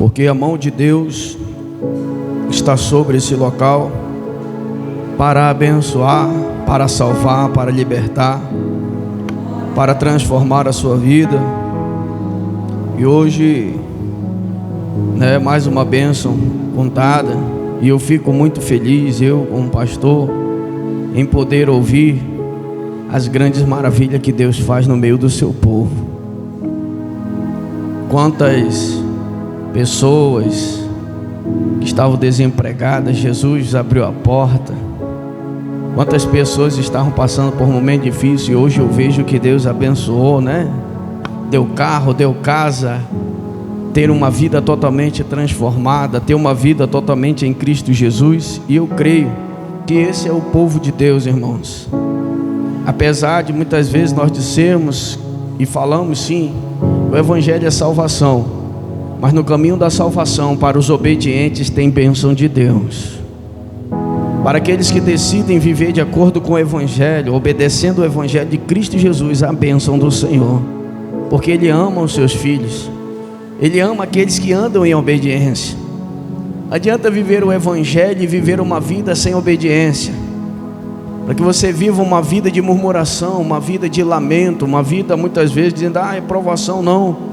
porque a mão de Deus está sobre esse local para abençoar, para salvar, para libertar, para transformar a sua vida. E hoje é mais uma bênção contada, e eu fico muito feliz, eu como pastor, em poder ouvir as grandes maravilhas que Deus faz no meio do seu povo. Quantas pessoas que estavam desempregadas, Jesus abriu a porta. Quantas pessoas estavam passando por um momento difícil, e hoje eu vejo que Deus abençoou, né? Deu carro, deu casa, ter uma vida totalmente transformada, ter uma vida totalmente em Cristo Jesus. E eu creio que esse é o povo de Deus, irmãos. Apesar de muitas vezes nós dissermos e falamos sim, o Evangelho é salvação, mas no caminho da salvação, para os obedientes, tem bênção de Deus. Para aqueles que decidem viver de acordo com o Evangelho, obedecendo o Evangelho de Cristo Jesus, a bênção do Senhor, porque Ele ama os seus filhos, Ele ama aqueles que andam em obediência. Adianta viver o Evangelho e viver uma vida sem obediência, para que você viva uma vida de murmuração, uma vida de lamento, uma vida muitas vezes dizendo, é provação. Não.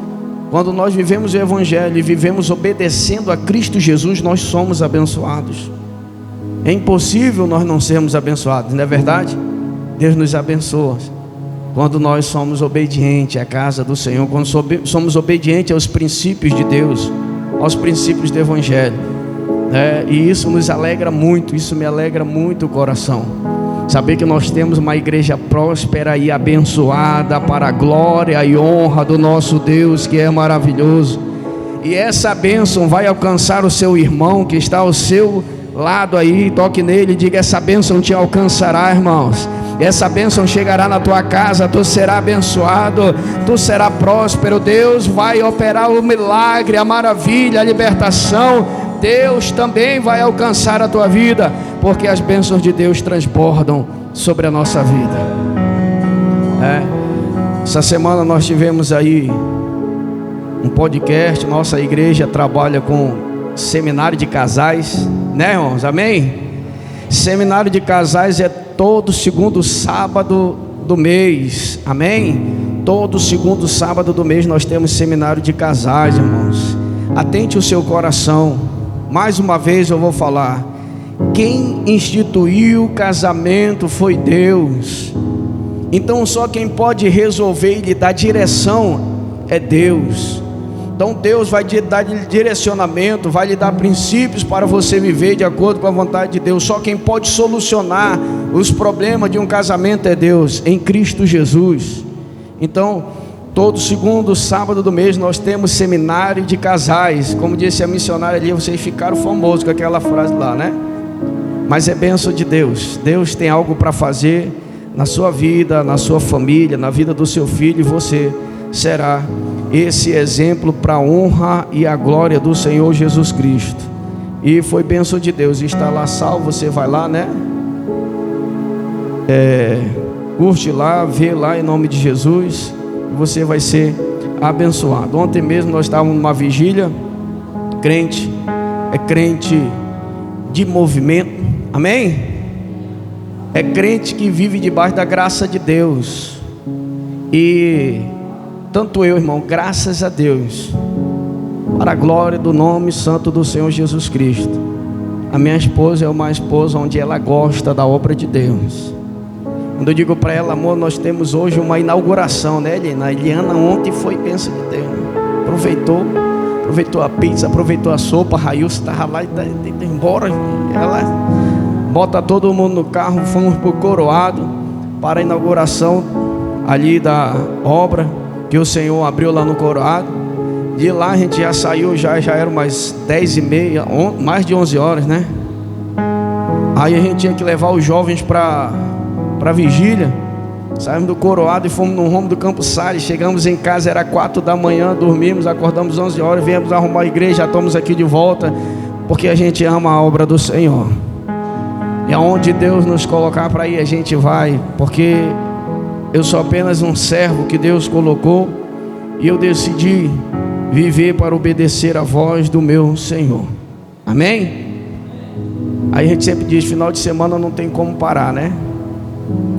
Quando nós vivemos o Evangelho e vivemos obedecendo a Cristo Jesus, nós somos abençoados. É impossível nós não sermos abençoados, não é verdade? Deus nos abençoa quando nós somos obedientes à casa do Senhor, quando somos obedientes aos princípios de Deus, aos princípios do Evangelho. E isso nos alegra muito, isso me alegra muito o coração. Saber que nós temos uma igreja próspera e abençoada para a glória e honra do nosso Deus, que é maravilhoso. E essa bênção vai alcançar o seu irmão que está ao seu lado aí. Toque nele e diga: essa bênção te alcançará, irmãos. Essa bênção chegará na tua casa, tu serás abençoado, tu serás próspero. Deus vai operar o milagre, a maravilha, a libertação. Deus também vai alcançar a tua vida, porque as bênçãos de Deus transbordam sobre a nossa vida. Essa semana nós tivemos aí um podcast. Nossa igreja trabalha com seminário de casais, né, irmãos? Amém? Seminário de casais é todo segundo sábado do mês. Amém? Todo segundo sábado do mês nós temos seminário de casais, irmãos. Atente o seu coração. Mais uma vez eu vou falar: quem instituiu o casamento foi Deus. Então só quem pode resolver e lhe dar direção é Deus. Então Deus vai te dar direcionamento, vai lhe dar princípios para você viver de acordo com a vontade de Deus. Só quem pode solucionar os problemas de um casamento é Deus, em Cristo Jesus. Então, todo segundo sábado do mês nós temos seminário de casais. Como disse a missionária ali, vocês ficaram famosos com aquela frase lá, né? Mas é bênção de Deus. Deus tem algo para fazer na sua vida, na sua família, na vida do seu filho, e você será esse exemplo para a honra e a glória do Senhor Jesus Cristo. E foi bênção de Deus. Está lá salvo, você vai lá, né? Curte lá, vê lá em nome de Jesus. Você vai ser abençoado. Ontem mesmo nós estávamos numa vigília. Crente é crente de movimento. Amém? É crente que vive debaixo da graça de Deus. E tanto eu, irmão, graças a Deus, para a glória do nome santo do Senhor Jesus Cristo, a minha esposa é uma esposa onde ela gosta da obra de Deus. Quando eu digo para ela: amor, nós temos hoje uma inauguração, né, Eliana? A Eliana ontem foi bênção de Deus. Aproveitou a pizza, aproveitou a sopa. A Railson estava lá e está indo embora. Ela bota todo mundo no carro. Fomos para o Coroado para a inauguração ali da obra que o Senhor abriu lá no Coroado. De lá a gente já saiu, já eram umas 10h30, mais de 11 horas, né? Aí a gente tinha que levar os jovens para a vigília. Saímos do Coroado e fomos no rumo do Campo Salles. Chegamos em casa, era 4 da manhã, dormimos, acordamos 11 horas, viemos arrumar a igreja, já estamos aqui de volta, porque a gente ama a obra do Senhor. E aonde Deus nos colocar para ir, a gente vai, porque eu sou apenas um servo que Deus colocou, e eu decidi viver para obedecer a voz do meu Senhor. Amém? Aí a gente sempre diz, final de semana não tem como parar, né?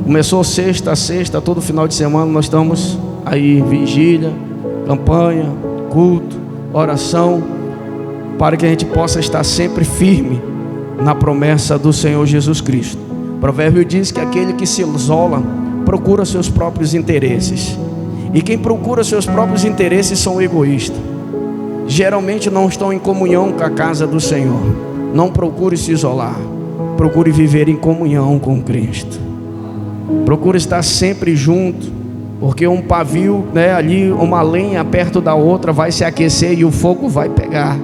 Começou sexta, todo final de semana nós estamos aí, vigília, campanha, culto, oração, para que a gente possa estar sempre firme na promessa do Senhor Jesus Cristo. O provérbio diz que aquele que se isola procura seus próprios interesses, e quem procura seus próprios interesses são egoístas, geralmente não estão em comunhão com a casa do Senhor. Não procure se isolar, procure viver em comunhão com Cristo, procure estar sempre junto, porque um pavio, né, ali, uma lenha perto da outra vai se aquecer e o fogo vai pegar,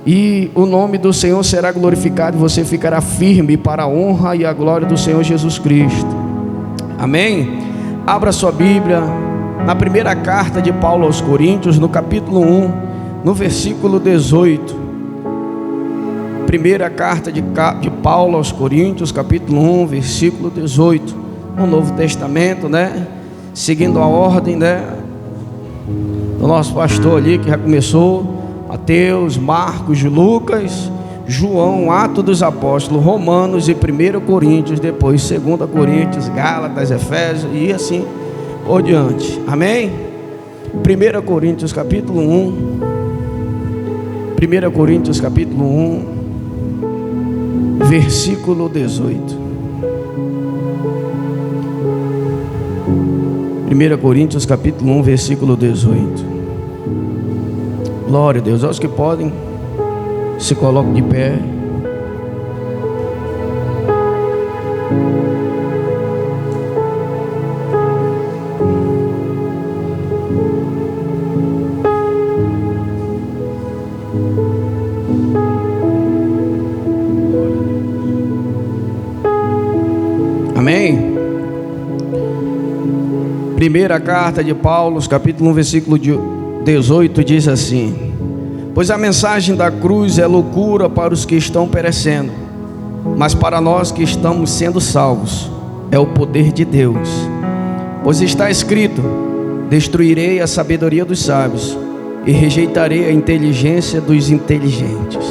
e o nome do Senhor será glorificado, e você ficará firme para a honra e a glória do Senhor Jesus Cristo. Amém? Abra sua Bíblia na primeira carta de Paulo aos Coríntios, no capítulo 1, no versículo 18. Primeira carta de Paulo aos Coríntios, capítulo 1, versículo 18. No Novo Testamento, né? Seguindo a ordem, né, do nosso pastor ali, que já começou: Mateus, Marcos, Lucas, João, Atos dos Apóstolos, Romanos e 1 Coríntios, depois 2 Coríntios, Gálatas, Efésios e assim por diante. Amém? 1 Coríntios capítulo 1. 1 Coríntios capítulo 1, versículo 18. 1 Coríntios capítulo 1, versículo 18. Glória a Deus. Aos que podem, se coloquem de pé. Amém? Primeira carta de Paulo, capítulo 1, versículo 18, diz assim: pois a mensagem da cruz é loucura para os que estão perecendo, mas para nós que estamos sendo salvos é o poder de Deus. Pois está escrito: destruirei a sabedoria dos sábios e rejeitarei a inteligência dos inteligentes.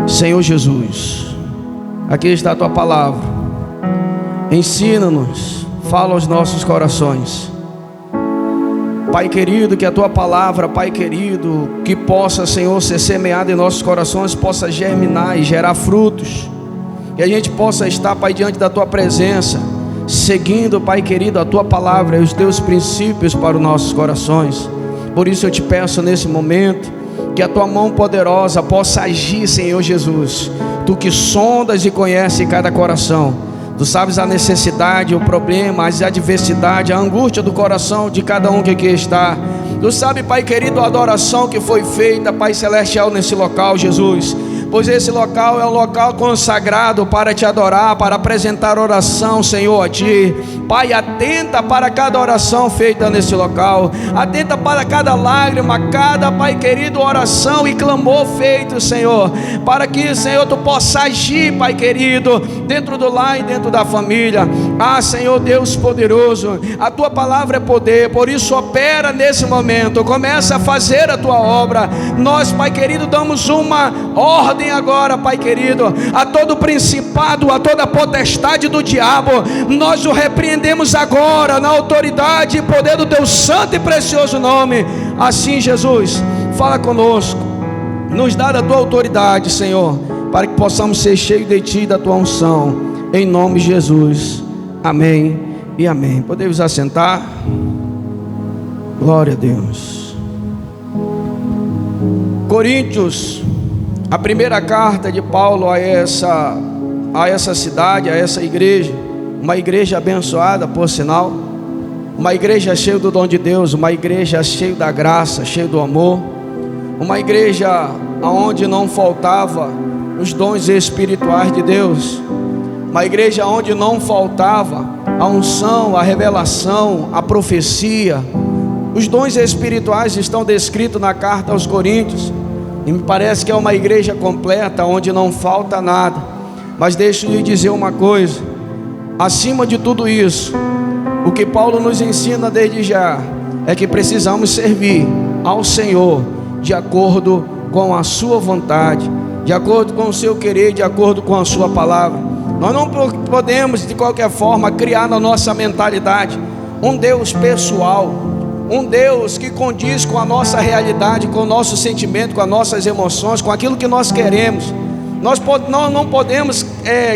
Senhor Jesus, aqui está a tua palavra. Ensina-nos, fala aos nossos corações, Pai querido, que a tua palavra, Pai querido, que possa, Senhor, ser semeada em nossos corações, possa germinar e gerar frutos, que a gente possa estar, Pai, diante da tua presença, seguindo, Pai querido, a tua palavra e os teus princípios para os nossos corações. Por isso eu te peço nesse momento, que a tua mão poderosa possa agir, Senhor Jesus, tu que sondas e conheces cada coração. Tu sabes a necessidade, o problema, as adversidades, a angústia do coração de cada um que aqui está. Tu sabe, Pai querido, a adoração que foi feita, Pai celestial, nesse local, Jesus. Pois esse local é um local consagrado para te adorar, para apresentar oração, Senhor, a ti. Pai, atenta para cada oração feita nesse local, atenta para cada lágrima, cada, Pai querido, oração e clamor feito, Senhor, para que, Senhor, tu possa agir, Pai querido, dentro do lar e dentro da família. Ah, Senhor Deus poderoso, a tua palavra é poder, por isso opera nesse momento, começa a fazer a tua obra. Nós, Pai querido, damos uma ordem agora, Pai querido, a todo principado, a toda potestade do diabo, nós o repreendemos agora, na autoridade e poder do teu santo e precioso nome. Assim, Jesus, fala conosco, nos dá da tua autoridade, Senhor, para que possamos ser cheios de ti e da tua unção, em nome de Jesus, amém e amém. Podemos assentar. Glória a Deus. Coríntios, a primeira carta de Paulo a essa cidade, a essa igreja, uma igreja abençoada, por sinal, uma igreja cheia do dom de Deus, uma igreja cheia da graça, cheia do amor, uma igreja onde não faltava os dons espirituais de Deus, uma igreja onde não faltava a unção, a revelação, a profecia. Os dons espirituais estão descritos na carta aos Coríntios, e me parece que é uma igreja completa, onde não falta nada. Mas deixa eu lhe dizer uma coisa, acima de tudo isso, o que Paulo nos ensina desde já, é que precisamos servir ao Senhor de acordo com a sua vontade, de acordo com o seu querer, de acordo com a sua palavra. Nós não podemos de qualquer forma criar na nossa mentalidade um Deus pessoal, um Deus que condiz com a nossa realidade, com o nosso sentimento, com as nossas emoções, com aquilo que nós queremos. Nós não podemos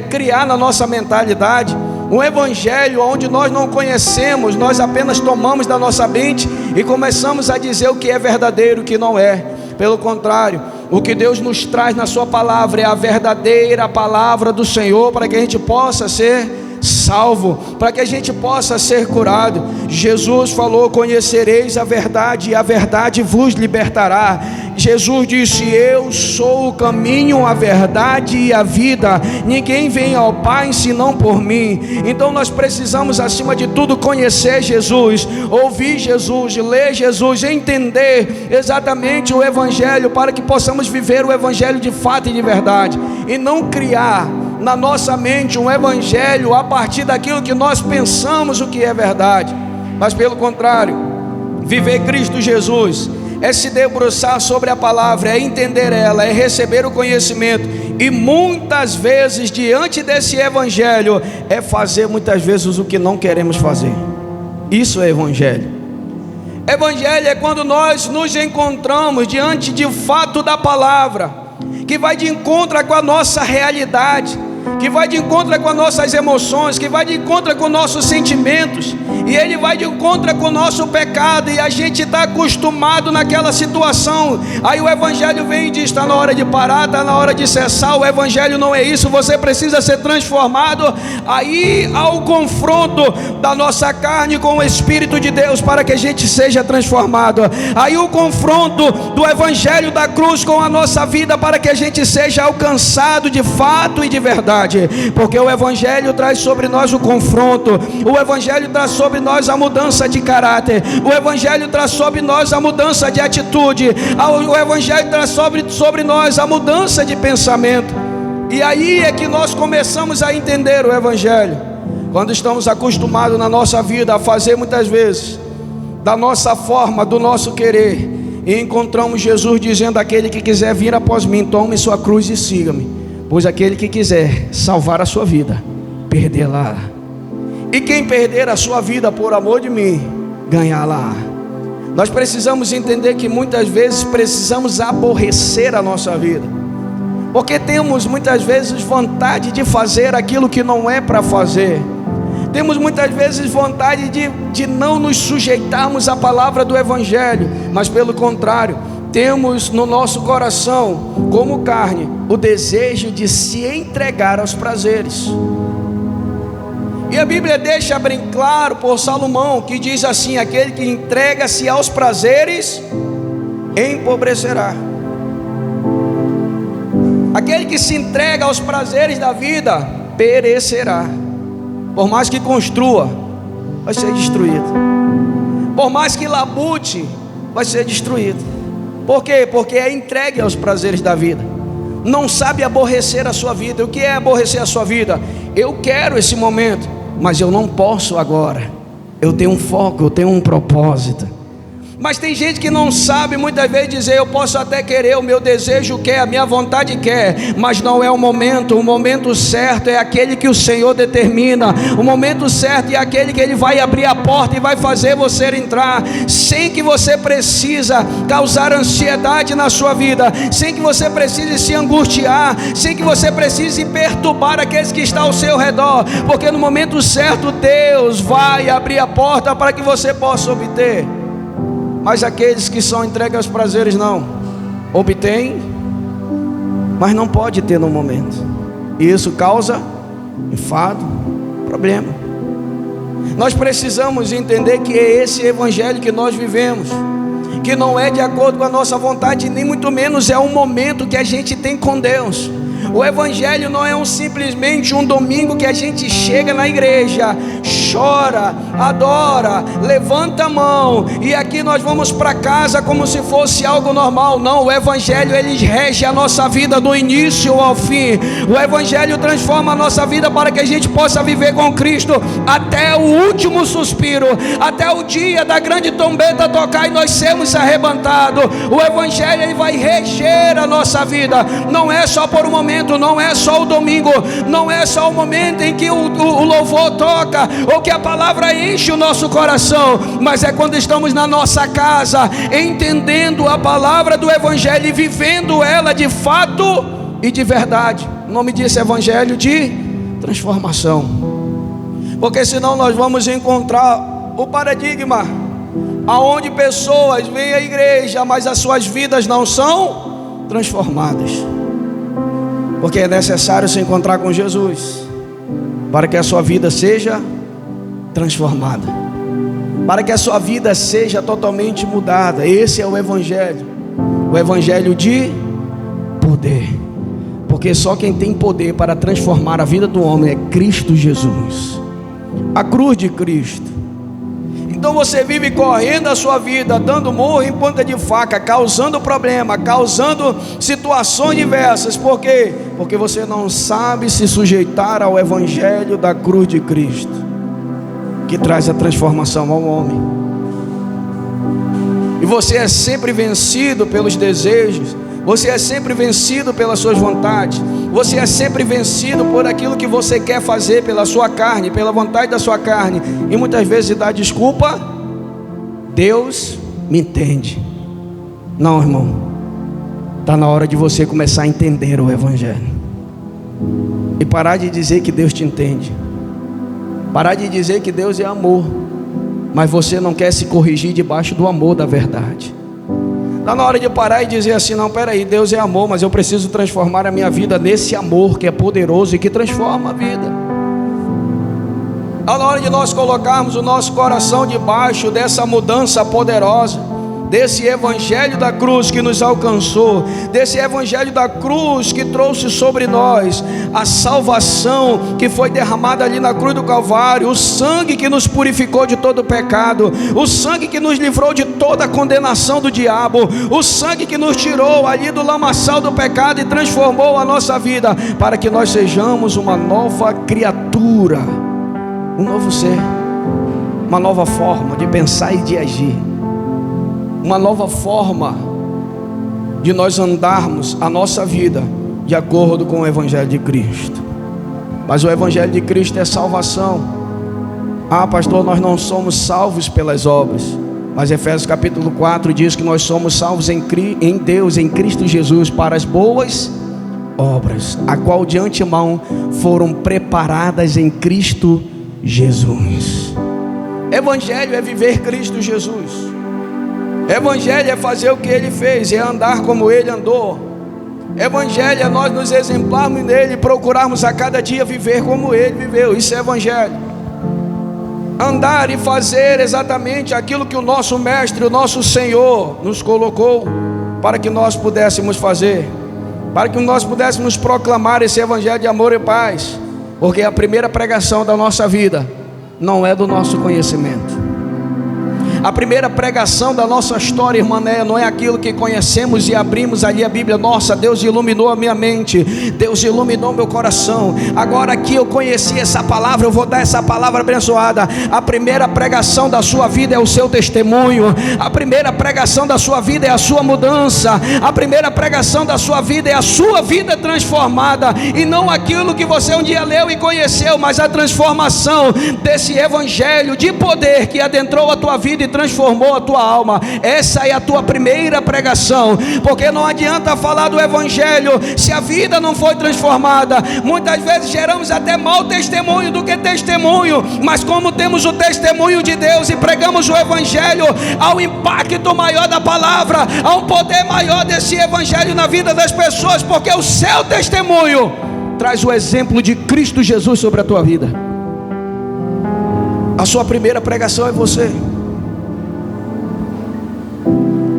criar na nossa mentalidade um evangelho onde nós não conhecemos, nós apenas tomamos da nossa mente e começamos a dizer o que é verdadeiro e o que não é. Pelo contrário, o que Deus nos traz na sua palavra é a verdadeira palavra do Senhor, para que a gente possa ser salvo, para que a gente possa ser curado. Jesus falou: conhecereis a verdade e a verdade vos libertará. Jesus disse: eu sou o caminho, a verdade e a vida, ninguém vem ao Pai senão por mim. Então nós precisamos, acima de tudo, conhecer Jesus, ouvir Jesus, ler Jesus, entender exatamente o Evangelho, para que possamos viver o Evangelho de fato e de verdade, e não criar na nossa mente um evangelho a partir daquilo que nós pensamos o que é verdade, mas pelo contrário, viver Cristo Jesus é se debruçar sobre a palavra, é entender ela, é receber o conhecimento, e muitas vezes diante desse evangelho é fazer muitas vezes o que não queremos fazer. Isso é evangelho. Evangelho é quando nós nos encontramos diante de fato da palavra, que vai de encontro com a nossa realidade, que vai de encontro com as nossas emoções, que vai de encontro com nossos sentimentos, e ele vai de encontro com o nosso pecado, e a gente está acostumado naquela situação. Aí o evangelho vem e diz: está na hora de parar, está na hora de cessar. O evangelho não é isso, você precisa ser transformado. Aí há o confronto da nossa carne com o Espírito de Deus, para que a gente seja transformado. Aí o confronto do evangelho da cruz com a nossa vida, para que a gente seja alcançado de fato e de verdade. Porque o evangelho traz sobre nós o confronto, o evangelho traz sobre nós a mudança de caráter, o evangelho traz sobre nós a mudança de atitude, o evangelho traz sobre nós a mudança de pensamento. E aí é que nós começamos a entender o evangelho, quando estamos acostumados na nossa vida a fazer muitas vezes da nossa forma, do nosso querer, e encontramos Jesus dizendo: aquele que quiser vir após mim, tome sua cruz e siga-me. Pois aquele que quiser salvar a sua vida, perdê-la. E quem perder a sua vida por amor de mim, ganhá-la. Nós precisamos entender que muitas vezes precisamos aborrecer a nossa vida, porque temos muitas vezes vontade de fazer aquilo que não é para fazer. Temos muitas vezes vontade de não nos sujeitarmos à palavra do Evangelho, mas pelo contrário, temos no nosso coração, como carne, o desejo de se entregar aos prazeres. E a Bíblia deixa bem claro por Salomão, que diz assim: aquele que entrega-se aos prazeres empobrecerá. Aquele que se entrega aos prazeres da vida perecerá. Por mais que construa, vai ser destruído. Por mais que labute, vai ser destruído. Por quê? Porque é entregue aos prazeres da vida. Não sabe aborrecer a sua vida. O que é aborrecer a sua vida? Eu quero esse momento, mas eu não posso agora. Eu tenho um foco, eu tenho um propósito. Mas tem gente que não sabe muitas vezes dizer: eu posso até querer, o meu desejo quer, a minha vontade quer, mas não é o momento. O momento certo é aquele que o Senhor determina. O momento certo é aquele que Ele vai abrir a porta e vai fazer você entrar, sem que você precisa causar ansiedade na sua vida, sem que você precise se angustiar, sem que você precise perturbar aqueles que estão ao seu redor, porque no momento certo Deus vai abrir a porta para que você possa obter. Mas aqueles que são entregues aos prazeres não obtêm, mas não pode ter no momento, e isso causa enfado, problema. Nós precisamos entender que é esse evangelho que nós vivemos, que não é de acordo com a nossa vontade, nem muito menos é um momento que a gente tem com Deus. O evangelho não é simplesmente um domingo que a gente chega na igreja, chora, adora, levanta a mão e aqui nós vamos para casa como se fosse algo normal. Não, o evangelho ele rege a nossa vida do início ao fim. O evangelho transforma a nossa vida para que a gente possa viver com Cristo até o último suspiro, até o dia da grande trombeta tocar e nós sermos arrebatados. O evangelho ele vai reger a nossa vida. Não é só por um momento, não é só o domingo, não é só o momento em que o louvor toca ou que a palavra enche o nosso coração, mas é quando estamos na nossa casa entendendo a palavra do evangelho e vivendo ela de fato e de verdade. O nome disso é evangelho de transformação, porque senão nós vamos encontrar o paradigma aonde pessoas vêm à igreja, mas as suas vidas não são transformadas, porque é necessário se encontrar com Jesus para que a sua vida seja transformada, para que a sua vida seja totalmente mudada. Esse é o evangelho de poder, porque só quem tem poder para transformar a vida do homem é Cristo Jesus, a cruz de Cristo. Então você vive correndo a sua vida, dando murro em ponta de faca, causando problema, causando situações diversas. Por quê? Porque você não sabe se sujeitar ao evangelho da cruz de Cristo, que traz a transformação ao homem. E você é sempre vencido pelos desejos, você é sempre vencido pelas suas vontades, você é sempre vencido por aquilo que você quer fazer pela sua carne, pela vontade da sua carne. E muitas vezes dá desculpa: Deus me entende. Não, irmão, está na hora de você começar a entender o evangelho e parar de dizer que Deus te entende, parar de dizer que Deus é amor, mas você não quer se corrigir debaixo do amor da verdade. Está na hora de parar e dizer assim: não, peraí, Deus é amor, mas eu preciso transformar a minha vida nesse amor que é poderoso e que transforma a vida. Está na hora de nós colocarmos o nosso coração debaixo dessa mudança poderosa, desse evangelho da cruz que nos alcançou, desse evangelho da cruz que trouxe sobre nós a salvação que foi derramada ali na cruz do Calvário, o sangue que nos purificou de todo pecado, o sangue que nos livrou de toda a condenação do diabo, o sangue que nos tirou ali do lamaçal do pecado e transformou a nossa vida para que nós sejamos uma nova criatura, um novo ser, uma nova forma de pensar e de agir, uma nova forma de nós andarmos a nossa vida de acordo com o evangelho de Cristo. Mas o evangelho de Cristo é salvação. Ah, pastor, nós não somos salvos pelas obras, mas Efésios capítulo 4 diz que nós somos salvos em Deus, em Cristo Jesus, para as boas obras, a qual de antemão foram preparadas em Cristo Jesus. Evangelho é viver Cristo Jesus. Evangelho é fazer o que Ele fez, é andar como Ele andou. Evangelho é nós nos exemplarmos nele e procurarmos a cada dia viver como Ele viveu. Isso é evangelho. Andar e fazer exatamente aquilo que o nosso Mestre, o nosso Senhor nos colocou para que nós pudéssemos fazer, para que nós pudéssemos proclamar esse evangelho de amor e paz. Porque a primeira pregação da nossa vida não é do nosso conhecimento. A primeira pregação da nossa história, irmã, não é aquilo que conhecemos e abrimos ali a Bíblia. Nossa, Deus iluminou a minha mente, Deus iluminou meu coração. Agora aqui eu conheci essa palavra, eu vou dar essa palavra abençoada. A primeira pregação da sua vida é o seu testemunho. A primeira pregação da sua vida é a sua mudança. A primeira pregação da sua vida é a sua vida transformada. E não aquilo que você um dia leu e conheceu, mas a transformação desse evangelho de poder que adentrou a tua vida e transformou a tua alma. Essa é a tua primeira pregação, porque não adianta falar do evangelho se a vida não foi transformada. Muitas vezes geramos até mau testemunho do que testemunho, mas como temos o testemunho de Deus e pregamos o evangelho, há um impacto maior da palavra, há um poder maior desse evangelho na vida das pessoas, porque o seu testemunho traz o exemplo de Cristo Jesus sobre a tua vida. A sua primeira pregação é você.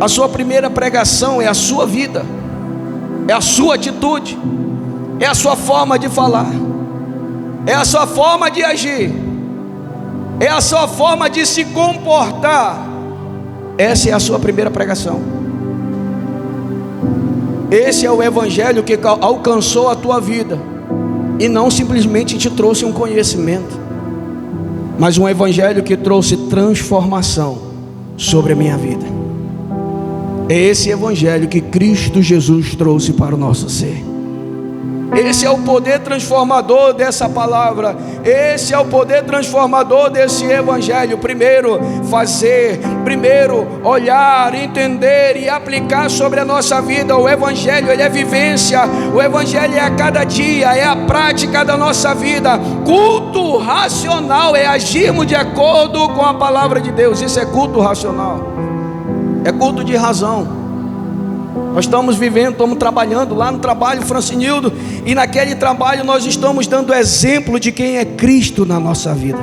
A sua primeira pregação é a sua vida, é a sua atitude, é a sua forma de falar, é a sua forma de agir, é a sua forma de se comportar. Essa é a sua primeira pregação. Esse é o evangelho que alcançou a tua vida e não simplesmente te trouxe um conhecimento, mas um evangelho que trouxe transformação sobre a minha vida. É esse evangelho que Cristo Jesus trouxe para o nosso ser. Esse é o poder transformador dessa palavra. Esse é o poder transformador desse evangelho. Primeiro fazer, primeiro olhar, entender e aplicar sobre a nossa vida. O evangelho, ele é vivência. O evangelho é a cada dia, é a prática da nossa vida. Culto racional é agirmos de acordo com a palavra de Deus. Isso é culto racional, é culto de razão. Nós estamos vivendo, estamos trabalhando lá no trabalho, Francinildo, e naquele trabalho nós estamos dando exemplo de quem é Cristo na nossa vida.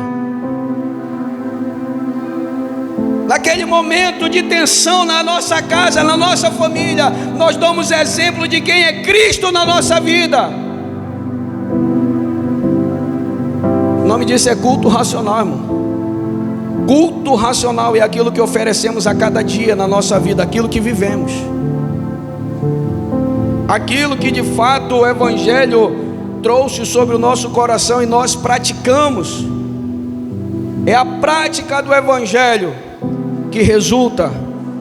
Naquele momento de tensão na nossa casa, na nossa família, nós damos exemplo de quem é Cristo na nossa vida. O nome disso é culto racional, irmão. Culto racional é aquilo que oferecemos a cada dia na nossa vida, aquilo que vivemos, aquilo que de fato o evangelho trouxe sobre o nosso coração e nós praticamos. É a prática do evangelho que resulta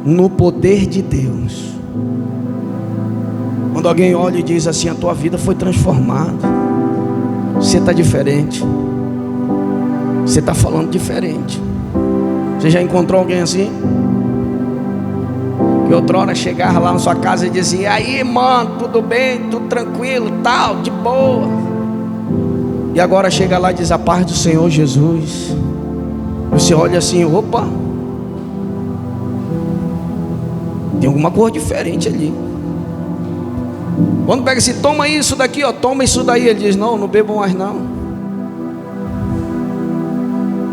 no poder de Deus. Quando alguém olha e diz assim: a tua vida foi transformada, você está diferente, você está falando diferente. Você já encontrou alguém assim? Que outrora chegava lá na sua casa e dizia: e aí, mano, tudo bem, tudo tranquilo, tal, de boa. E agora chega lá e diz: a paz do Senhor Jesus. Você olha assim: opa, tem alguma coisa diferente ali. Quando pega assim: toma isso daqui, ó, toma isso daí, ele diz: não, não bebo mais não.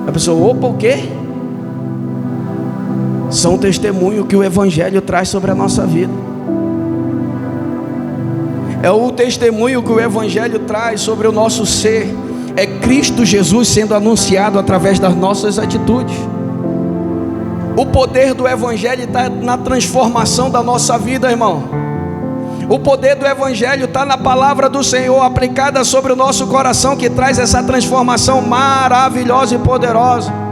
A pessoa: opa, o quê? São um testemunho que o evangelho traz sobre a nossa vida. É o testemunho que o evangelho traz sobre o nosso ser. É Cristo Jesus sendo anunciado através das nossas atitudes. O poder do evangelho está na transformação da nossa vida, irmão. O poder do evangelho está na palavra do Senhor aplicada sobre o nosso coração, que traz essa transformação maravilhosa e poderosa.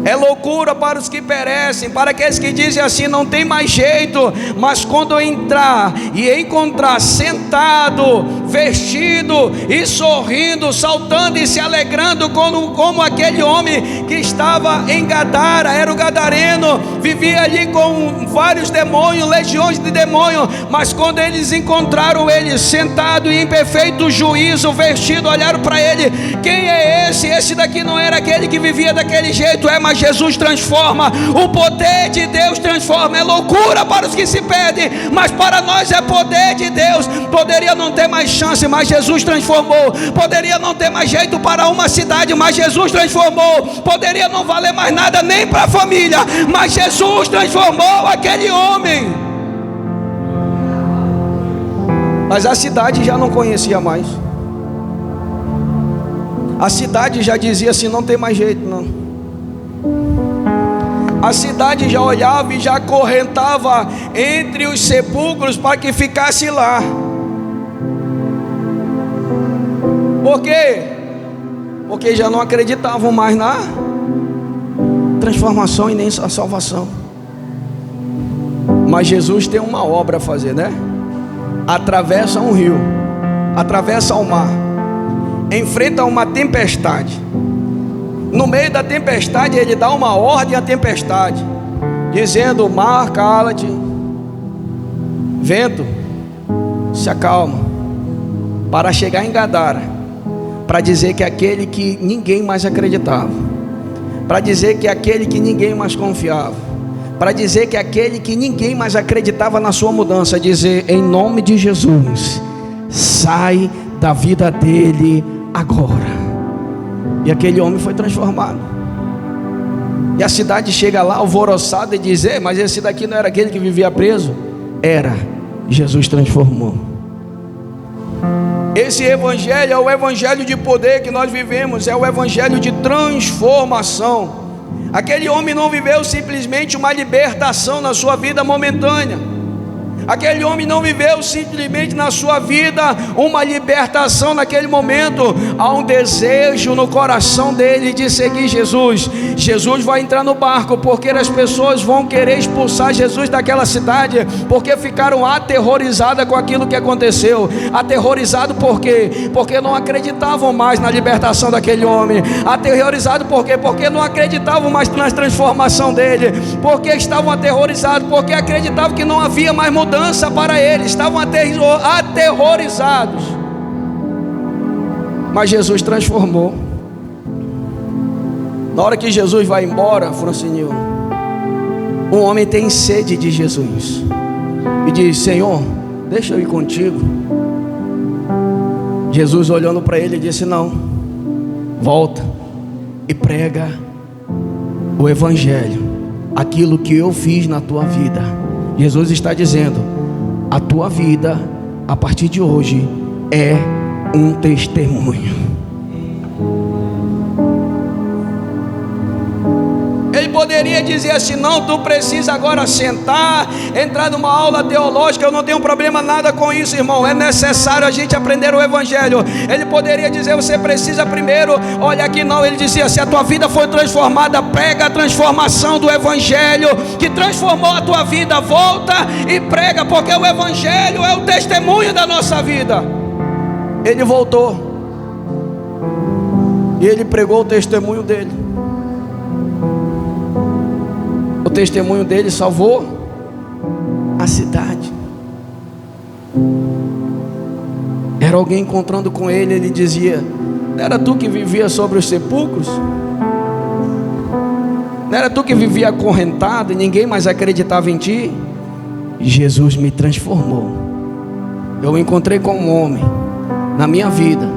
É loucura para os que perecem, para aqueles que dizem assim: não tem mais jeito. Mas quando eu entrar e encontrar sentado, vestido e sorrindo, saltando e se alegrando como aquele homem que estava em Gadara, era o gadareno, vivia ali com vários demônios, legiões de demônios. Mas quando eles encontraram ele sentado e em perfeito juízo, vestido, olharam para ele: quem é esse? Esse daqui não era aquele que vivia daquele jeito. Mas Jesus transforma, o poder de Deus transforma. É loucura para os que se perdem, mas para nós é poder de Deus. Poderia não ter mais chance, mas Jesus transformou. Poderia não ter mais jeito para uma cidade, mas Jesus transformou. Poderia não valer mais nada nem para a família, mas Jesus transformou aquele homem. Mas a cidade já não conhecia mais. A cidade já dizia assim: não tem mais jeito não. A cidade já olhava e já acorrentava entre os sepulcros para que ficasse lá. Por quê? Porque já não acreditavam mais na transformação e nem na salvação. Mas Jesus tem uma obra a fazer, né? Atravessa um rio, atravessa o mar, enfrenta uma tempestade. No meio da tempestade ele dá uma ordem à tempestade, dizendo: mar, cala-te, vento, se acalma, para chegar em Gadara, para dizer que aquele que ninguém mais acreditava, para dizer que aquele que ninguém mais confiava, para dizer que aquele que ninguém mais acreditava na sua mudança, dizer: em nome de Jesus, sai da vida dele agora. E aquele homem foi transformado. E a cidade chega lá alvoroçada e diz: mas esse daqui não era aquele que vivia preso? Era. Jesus transformou. Esse evangelho é o evangelho de poder que nós vivemos, é o evangelho de transformação. Aquele homem não viveu simplesmente uma libertação na sua vida momentânea. Aquele homem não viveu simplesmente na sua vida uma libertação naquele momento. Há um desejo no coração dele de seguir Jesus. Jesus vai entrar no barco porque as pessoas vão querer expulsar Jesus daquela cidade, porque ficaram aterrorizadas com aquilo que aconteceu. Aterrorizado por quê? Porque não acreditavam mais na libertação daquele homem. Aterrorizado por quê? Porque não acreditavam mais na transformação dele. Porque estavam aterrorizados, porque acreditavam que não havia mais mudança para eles, estavam aterrorizados. Mas Jesus transformou. Na hora que Jesus vai embora, Francinho, um homem tem sede de Jesus e diz: Senhor, deixa eu ir contigo. Jesus, olhando para ele, disse: não, volta e prega o evangelho, aquilo que eu fiz na tua vida. Jesus está dizendo: a tua vida, a partir de hoje, é um testemunho. Ele poderia dizer assim: não, tu precisa agora sentar, entrar numa aula teológica. Eu não tenho problema nada com isso, irmão. É necessário a gente aprender o evangelho. Ele poderia dizer: você precisa primeiro, olha aqui. Não, ele dizia: se a tua vida foi transformada, prega a transformação do evangelho que transformou a tua vida. Volta e prega, porque o evangelho é o testemunho da nossa vida. Ele voltou e ele pregou o testemunho dele. O testemunho dele salvou a cidade. Era alguém encontrando com ele. Ele dizia: não era tu que vivia sobre os sepulcros? Não era tu que vivia acorrentado e ninguém mais acreditava em ti? Jesus me transformou. Eu encontrei com um homem na minha vida.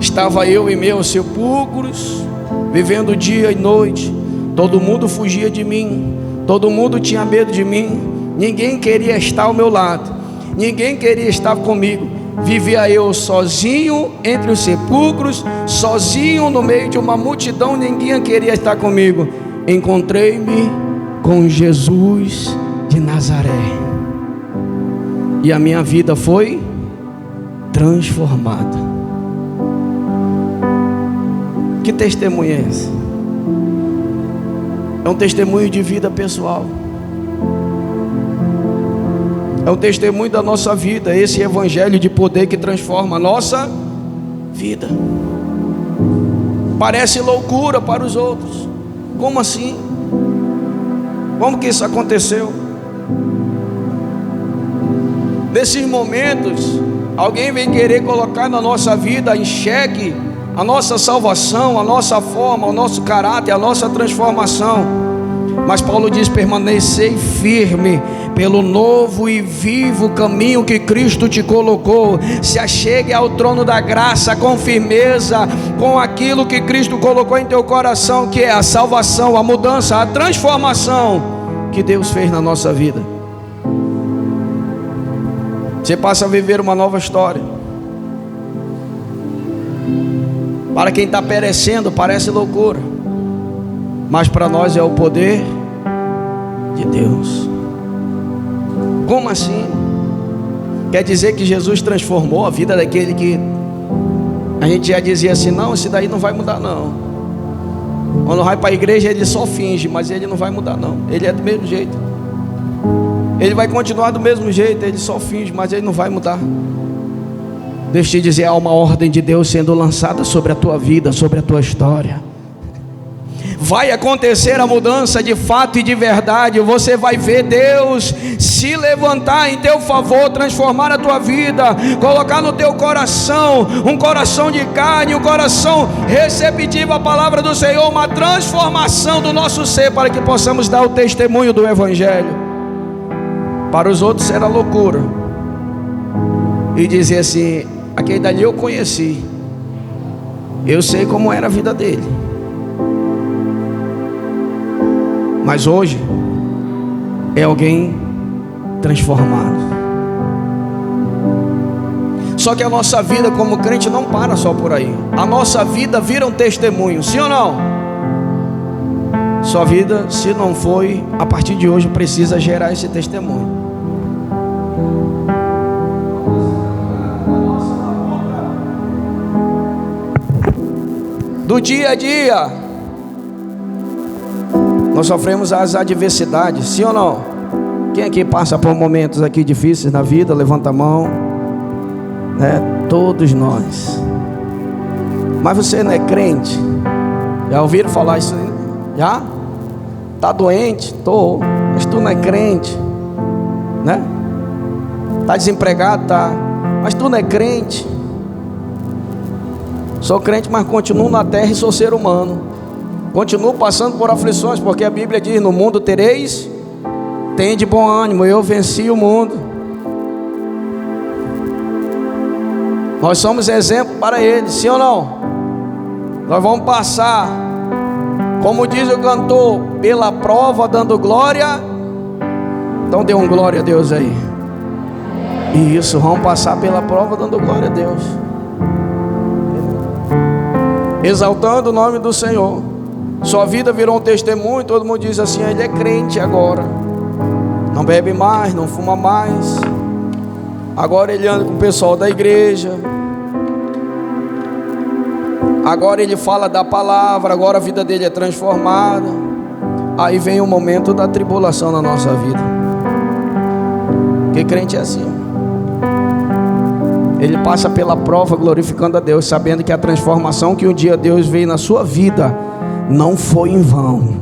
Estava eu em meus sepulcros, vivendo dia e noite. Todo mundo fugia de mim, todo mundo tinha medo de mim, ninguém queria estar ao meu lado, ninguém queria estar comigo. Vivia eu sozinho entre os sepulcros, sozinho no meio de uma multidão, ninguém queria estar comigo. Encontrei-me com Jesus de Nazaré e a minha vida foi transformada. Que testemunho é esse? É um testemunho de vida pessoal. É um testemunho da nossa vida. Esse evangelho de poder que transforma a nossa vida. Parece loucura para os outros. Como assim? Como que isso aconteceu? Nesses momentos, alguém vem querer colocar na nossa vida em xeque a nossa salvação, a nossa forma, o nosso caráter, a nossa transformação. Mas Paulo diz: permanecei firme pelo novo e vivo caminho que Cristo te colocou. Se achegue ao trono da graça com firmeza, com aquilo que Cristo colocou em teu coração, que é a salvação, a mudança, a transformação que Deus fez na nossa vida. Você passa a viver uma nova história. Para quem está perecendo parece loucura, mas para nós é o poder de Deus. Como assim? Quer dizer que Jesus transformou a vida daquele que a gente já dizia assim: não, esse daí não vai mudar não. Quando vai para a igreja ele só finge, mas ele não vai mudar não. Ele é do mesmo jeito. Ele vai continuar do mesmo jeito, ele só finge, mas ele não vai mudar. Deixa eu te dizer, há uma ordem de Deus sendo lançada sobre a tua vida, sobre a tua história. Vai acontecer a mudança de fato e de verdade. Você vai ver Deus se levantar em teu favor, transformar a tua vida, colocar no teu coração um coração de carne, um coração receptivo à palavra do Senhor, uma transformação do nosso ser, para que possamos dar o testemunho do evangelho. Para os outros será loucura e dizer assim: aquele dali eu conheci, eu sei como era a vida dele, mas hoje é alguém transformado. Só que a nossa vida como crente não para só por aí. A nossa vida vira um testemunho, sim ou não? Sua vida, se não foi, a partir de hoje precisa gerar esse testemunho. Do dia a dia, nós sofremos as adversidades, sim ou não? Quem aqui passa por momentos aqui difíceis na vida? Levanta a mão. Todos nós. Mas você não é crente? Já ouviram falar isso? Já? Tá doente? Tô. Mas tu não é crente, né? Tá desempregado? Tá. Mas tu não é crente? Sou crente, mas continuo na terra e sou ser humano. Continuo passando por aflições, porque a Bíblia diz: no mundo tereis, tende bom ânimo, eu venci o mundo. Nós somos exemplo para eles, sim ou não? Nós vamos passar, como diz o cantor, pela prova dando glória. Então dê um glória a Deus aí. Isso, vamos passar pela prova dando glória a Deus, exaltando o nome do Senhor. Sua vida virou um testemunho. Todo mundo diz assim: ele é crente agora. Não bebe mais, não fuma mais. Agora ele anda com o pessoal da igreja. Agora ele fala da palavra. Agora a vida dele é transformada. Aí vem o momento da tribulação na nossa vida. Porque crente é assim. Ele passa pela prova glorificando a Deus, sabendo que a transformação que um dia Deus veio na sua vida não foi em vão.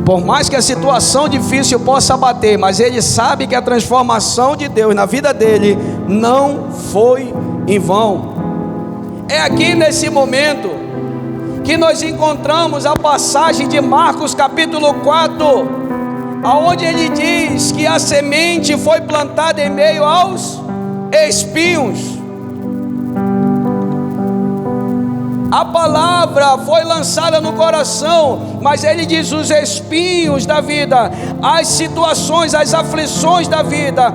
Por mais que a situação difícil possa bater, mas ele sabe que a transformação de Deus na vida dele não foi em vão. É aqui nesse momento que nós encontramos a passagem de Marcos capítulo 4, aonde ele diz que a semente foi plantada em meio aos espinhos. A palavra foi lançada no coração, mas ele diz: os espinhos da vida, as situações, as aflições da vida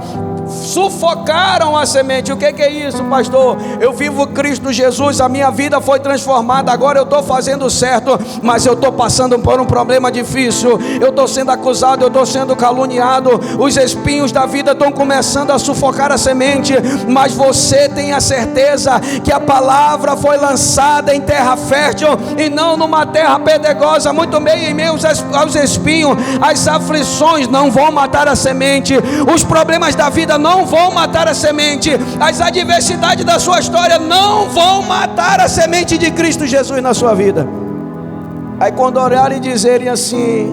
sufocaram a semente. O que é isso, pastor? Eu vivo Cristo Jesus, a minha vida foi transformada, agora eu estou fazendo certo, mas eu estou passando por um problema difícil, eu estou sendo acusado, eu estou sendo caluniado, os espinhos da vida estão começando a sufocar a semente. Mas você tem a certeza que a palavra foi lançada em terra fértil e não numa terra pedregosa, muito bem, em meio aos espinhos. As aflições não vão matar a semente, os problemas da vida não vão matar a semente, as adversidades da sua história não vão matar a semente de Cristo Jesus na sua vida. Aí quando orarem e dizerem assim: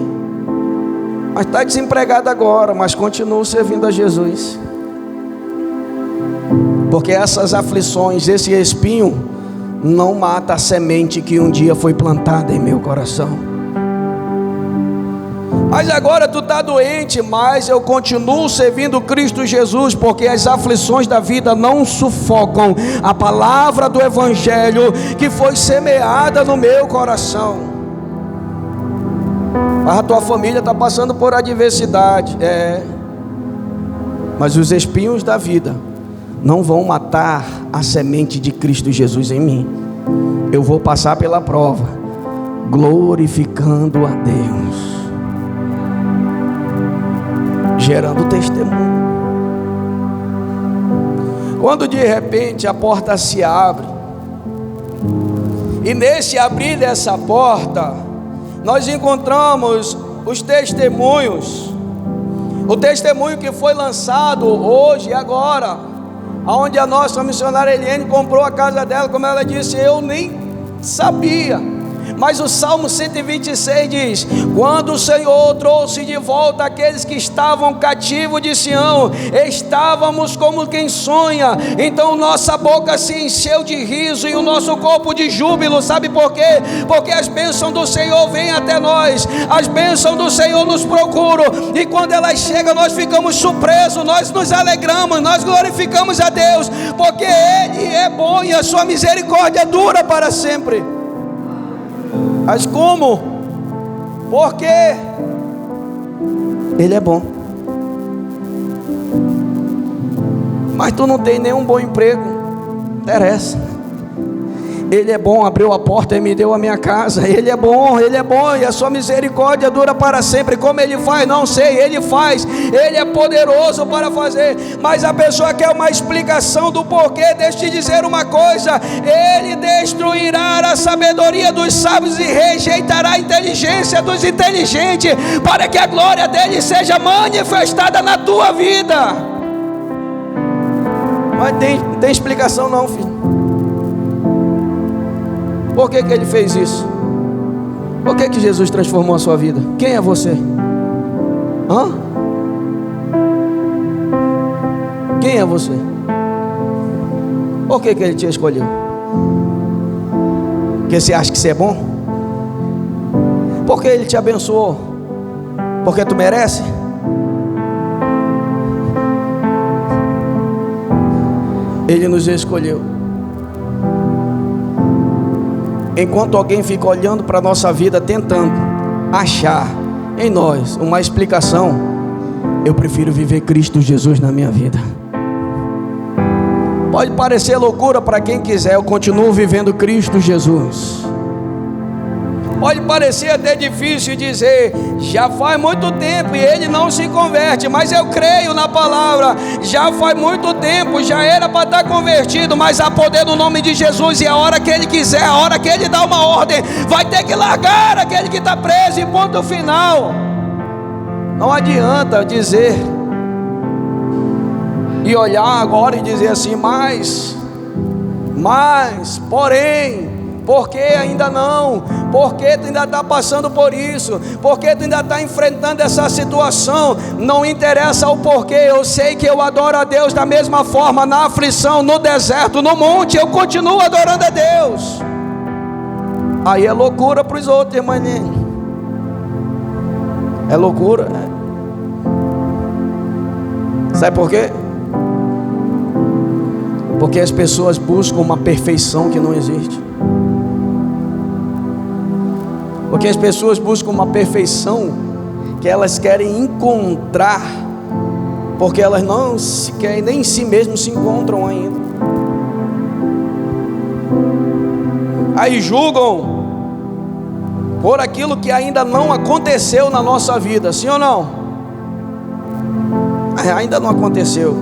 mas está desempregado agora, mas continua servindo a Jesus, porque essas aflições, esse espinho não mata a semente que um dia foi plantada em meu coração. Mas agora tu está doente, mas eu continuo servindo Cristo Jesus, porque as aflições da vida não sufocam a palavra do Evangelho que foi semeada no meu coração. Mas a tua família está passando por adversidade, mas os espinhos da vida não vão matar a semente de Cristo Jesus em mim. Eu vou passar pela prova, glorificando a Deus, gerando testemunho. Quando de repente a porta se abre, e nesse abrir dessa porta, nós encontramos os testemunhos. O testemunho que foi lançado hoje e agora, onde a nossa missionária Eliane comprou a casa dela, como ela disse, eu nem sabia. Mas o Salmo 126 diz: quando o Senhor trouxe de volta aqueles que estavam cativos de Sião, estávamos como quem sonha. Então nossa boca se encheu de riso e o nosso corpo de júbilo. Sabe por quê? Porque as bênçãos do Senhor vêm até nós, as bênçãos do Senhor nos procuram, e quando elas chegam nós ficamos surpresos, nós nos alegramos, nós glorificamos a Deus, porque Ele é bom e a sua misericórdia dura para sempre. Mas como? Porque Ele é bom. Mas tu não tem nenhum bom emprego. Não interessa. Ele é bom, abriu a porta e me deu a minha casa. Ele é bom, e a sua misericórdia dura para sempre. Como Ele faz? Não sei, Ele faz. Ele é poderoso para fazer. Mas a pessoa quer uma explicação do porquê. Deixa eu te dizer uma coisa: Ele destruirá a sabedoria dos sábios e rejeitará a inteligência dos inteligentes, para que a glória dele seja manifestada na tua vida. Mas não tem explicação não, filho. Por que Ele fez isso? Por que Jesus transformou a sua vida? Quem é você? Quem é você? Por que Ele te escolheu? Porque você acha que você é bom? Por que Ele te abençoou? Porque tu merece? Ele nos escolheu. Enquanto alguém fica olhando para a nossa vida, tentando achar em nós uma explicação, eu prefiro viver Cristo Jesus na minha vida. Pode parecer loucura para quem quiser, eu continuo vivendo Cristo Jesus. Pode parecer até difícil dizer, já faz muito tempo e ele não se converte, mas eu creio na palavra. Já faz muito tempo, já era para estar convertido, mas há poder no nome de Jesus, e a hora que ele quiser, a hora que ele dá uma ordem, vai ter que largar aquele que está preso, e ponto final. Não adianta dizer e olhar agora e dizer assim, mas, porém, porque ainda não? Porque tu ainda está passando por isso? Porque tu ainda está enfrentando essa situação? Não interessa o porquê. Eu sei que eu adoro a Deus da mesma forma, na aflição, no deserto, no monte, eu continuo adorando a Deus. Aí é loucura para os outros, irmãinha. É loucura. Sabe por quê? Porque as pessoas buscam uma perfeição que não existe. Porque as pessoas buscam uma perfeição que elas querem encontrar, porque elas não sequer nem em si mesmas se encontram ainda. Aí julgam por aquilo que ainda não aconteceu na nossa vida, sim ou não? Ainda não aconteceu.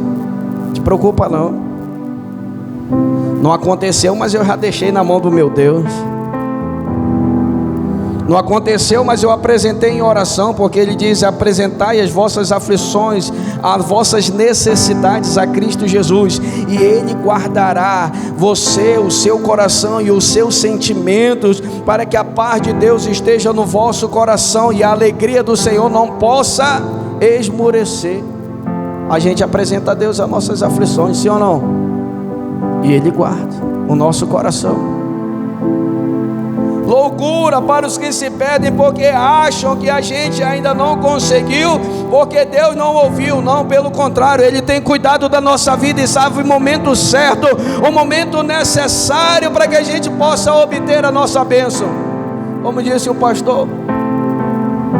Não te preocupa não. Não aconteceu, mas eu já deixei na mão do meu Deus. Não aconteceu, mas eu apresentei em oração, porque Ele diz, apresentai as vossas aflições, as vossas necessidades a Cristo Jesus, e Ele guardará você, o seu coração e os seus sentimentos, para que a paz de Deus esteja no vosso coração, e a alegria do Senhor não possa esmorecer. A gente apresenta a Deus as nossas aflições, sim ou não? E Ele guarda o nosso coração. Loucura para os que se perdem, porque acham que a gente ainda não conseguiu, porque Deus não ouviu. Não, pelo contrário, Ele tem cuidado da nossa vida e sabe o momento certo, o momento necessário para que a gente possa obter a nossa bênção. Como disse o pastor,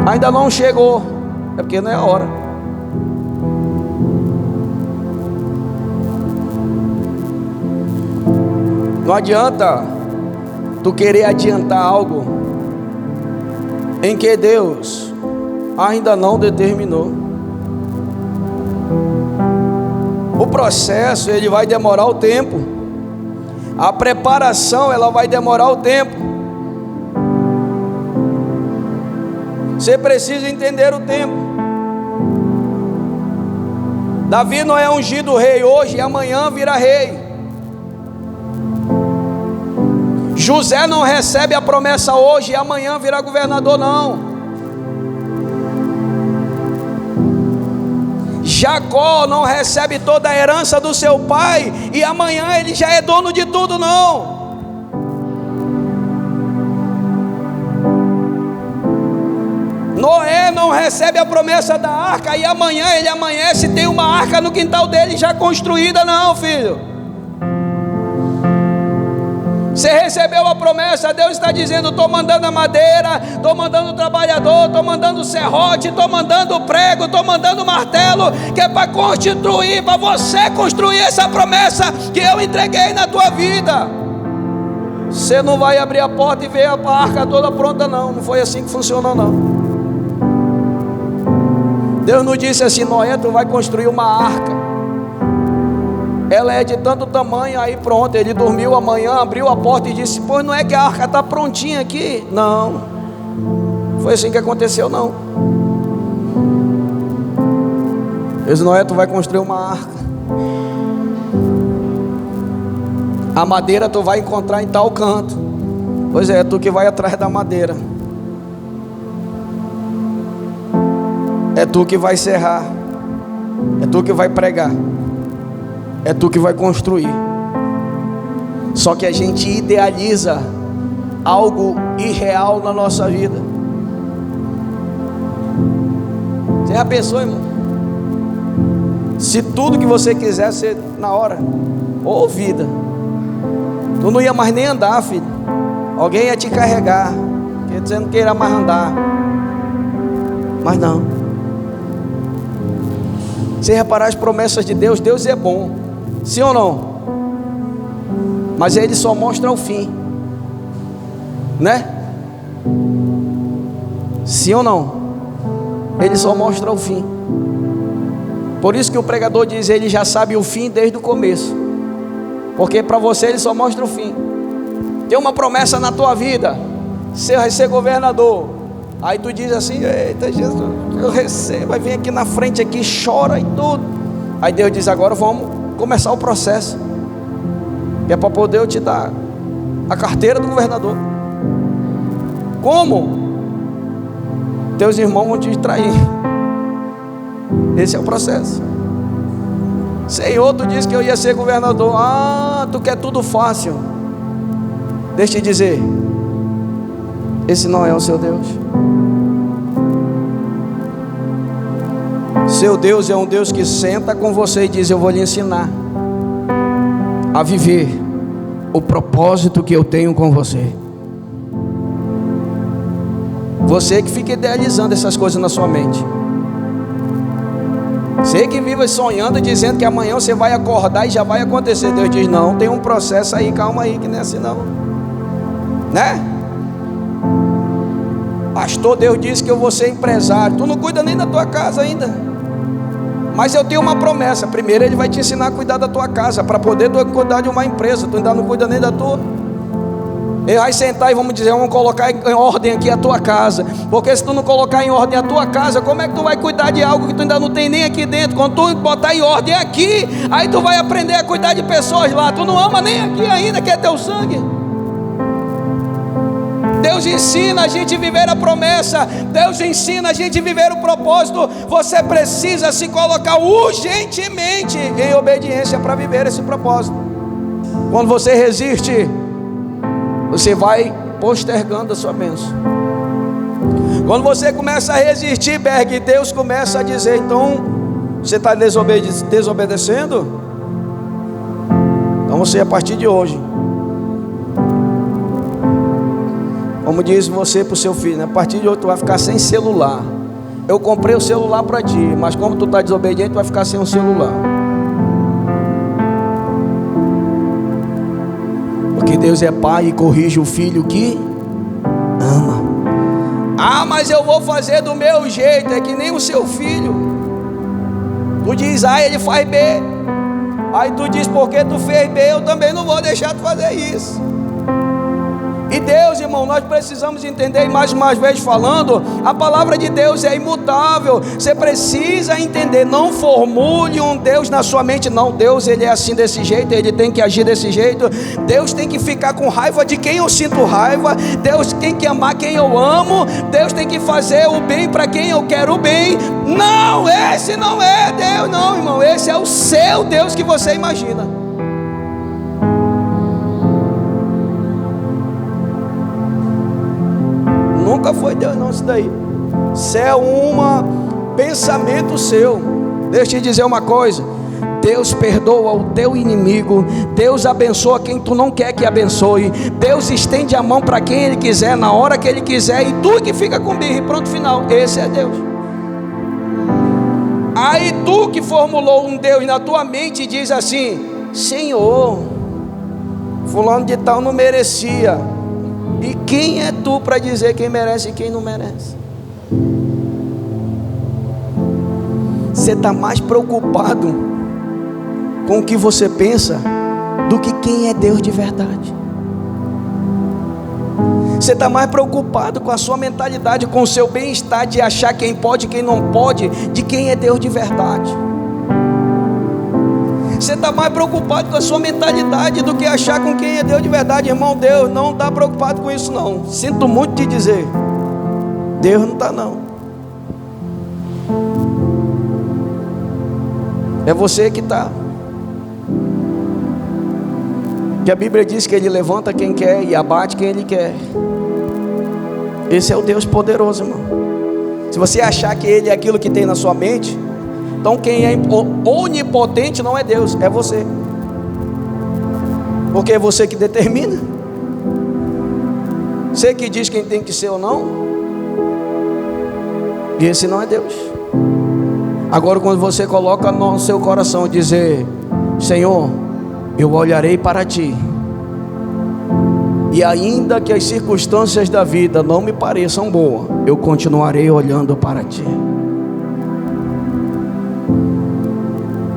ainda não chegou, é porque não é a hora. Não adianta tu querer adiantar algo em que Deus ainda não determinou. O processo, ele vai demorar o tempo. A preparação, ela vai demorar o tempo. Você precisa entender o tempo. Davi não é ungido rei hoje e amanhã vira rei. José não recebe a promessa hoje e amanhã virá governador, não. Jacó não recebe toda a herança do seu pai e amanhã ele já é dono de tudo, não. Noé não recebe a promessa da arca e amanhã ele amanhece e tem uma arca no quintal dele já construída, não, filho. Você recebeu a promessa, Deus está dizendo: estou mandando a madeira, estou mandando o trabalhador, estou mandando o serrote, estou mandando o prego, estou mandando o martelo, que é para constituir, para você construir essa promessa que eu entreguei na tua vida. Você não vai abrir a porta e ver a arca toda pronta, não. Não foi assim que funcionou, não. Deus não disse assim: Noé, tu vai construir uma arca, ela é de tanto tamanho, aí pronto. Ele dormiu amanhã, abriu a porta e disse: pois não é que a arca está prontinha aqui? Não, foi assim que aconteceu, não. Deus: Noé, tu vai construir uma arca, a madeira tu vai encontrar em tal canto. Pois é tu que vai atrás da madeira, é tu que vai serrar, é tu que vai pregar, é tu que vai construir. Só que a gente idealiza algo irreal na nossa vida. Você já pensou, irmão? Se tudo que você quisesse na hora, ou vida, tu não ia mais nem andar, filho. Alguém ia te carregar, porque você não queira mais andar. Mas não. Se reparar as promessas de Deus, Deus é bom, sim ou não? Mas Ele só mostra o fim, né? Sim ou não? Ele só mostra o fim. Por isso que o pregador diz: ele já sabe o fim desde o começo, porque para você ele só mostra o fim. Tem uma promessa na tua vida: você vai ser governador. Aí tu diz assim: eita Jesus, eu recebo. Aí vem aqui na frente, aqui chora e tudo. Aí Deus diz: agora vamos começar o processo, que é para poder eu te dar a carteira do governador. Como? Teus irmãos vão te distrair. Esse é o processo. Senhor, tu disse que eu ia ser governador. Ah, tu quer tudo fácil. Deixa eu te dizer, esse não é o seu Deus. Seu Deus é um Deus que senta com você e diz: eu vou lhe ensinar a viver o propósito que eu tenho com você. Você que fica idealizando essas coisas na sua mente. Você que vive sonhando, dizendo que amanhã você vai acordar e já vai acontecer. Deus diz: não, tem um processo aí, calma aí, que não é assim não, né? Pastor, Deus disse que eu vou ser empresário. Tu não cuida nem da tua casa ainda, mas eu tenho uma promessa. Primeiro Ele vai te ensinar a cuidar da tua casa, para poder tu cuidar de uma empresa. Tu ainda não cuida nem da tua. Ele vai sentar e vamos colocar em ordem aqui a tua casa. Porque se tu não colocar em ordem a tua casa, como é que tu vai cuidar de algo que tu ainda não tem nem aqui dentro? Quando tu botar em ordem aqui, aí tu vai aprender a cuidar de pessoas lá. Tu não ama nem aqui ainda, que é teu sangue. Deus ensina a gente a viver a promessa. Deus ensina a gente a viver o propósito. Você precisa se colocar urgentemente em obediência para viver esse propósito. Quando você resiste, você vai postergando a sua bênção. Quando você começa a resistir, Berg, Deus começa a dizer: então, você está desobedecendo? Então você, a partir de hoje, como diz você para o seu filho, né? A partir de hoje tu vai ficar sem celular. Eu comprei o celular para ti, mas como tu está desobediente, tu vai ficar sem um celular. Porque Deus é pai e corrige o filho que ama. Ah, mas eu vou fazer do meu jeito. É que nem o seu filho. Tu diz A, ele faz B. Aí tu diz: porque tu fez B, eu também não vou deixar tu fazer isso. E Deus, irmão, nós precisamos entender, e mais uma vez falando, a palavra de Deus é imutável. Você precisa entender, não formule um Deus na sua mente. Não, Deus ele é assim desse jeito, ele tem que agir desse jeito. Deus tem que ficar com raiva de quem eu sinto raiva. Deus tem que amar quem eu amo. Deus tem que fazer o bem para quem eu quero o bem. Não, esse não é Deus, não, irmão. Esse é o seu Deus que você imagina. Nunca foi Deus não, isso daí. Isso é um pensamento seu. Deixa eu te dizer uma coisa: Deus perdoa o teu inimigo, Deus abençoa quem tu não quer que abençoe, Deus estende a mão para quem Ele quiser, na hora que Ele quiser, e tu que fica com birra e pronto, final. Esse é Deus. Aí tu que formulou um Deus na tua mente e diz assim: Senhor, fulano de tal não merecia. E quem é tu para dizer quem merece e quem não merece? Você está mais preocupado com o que você pensa do que quem é Deus de verdade. Você está mais preocupado com a sua mentalidade, com o seu bem-estar, de achar quem pode e quem não pode, de quem é Deus de verdade. Você está mais preocupado com a sua mentalidade do que achar com quem é Deus de verdade. Irmão, Deus não está preocupado com isso não. Sinto muito te dizer, Deus não está não. É você que está. Que a Bíblia diz que Ele levanta quem quer e abate quem Ele quer. Esse é o Deus poderoso, irmão. Se você achar que Ele é aquilo que tem na sua mente, então quem é onipotente não é Deus, é você. Porque é você que determina. Você que diz quem tem que ser ou não. E esse não é Deus. Agora, quando você coloca no seu coração dizer: Senhor, eu olharei para Ti, e ainda que as circunstâncias da vida não me pareçam boas, eu continuarei olhando para Ti.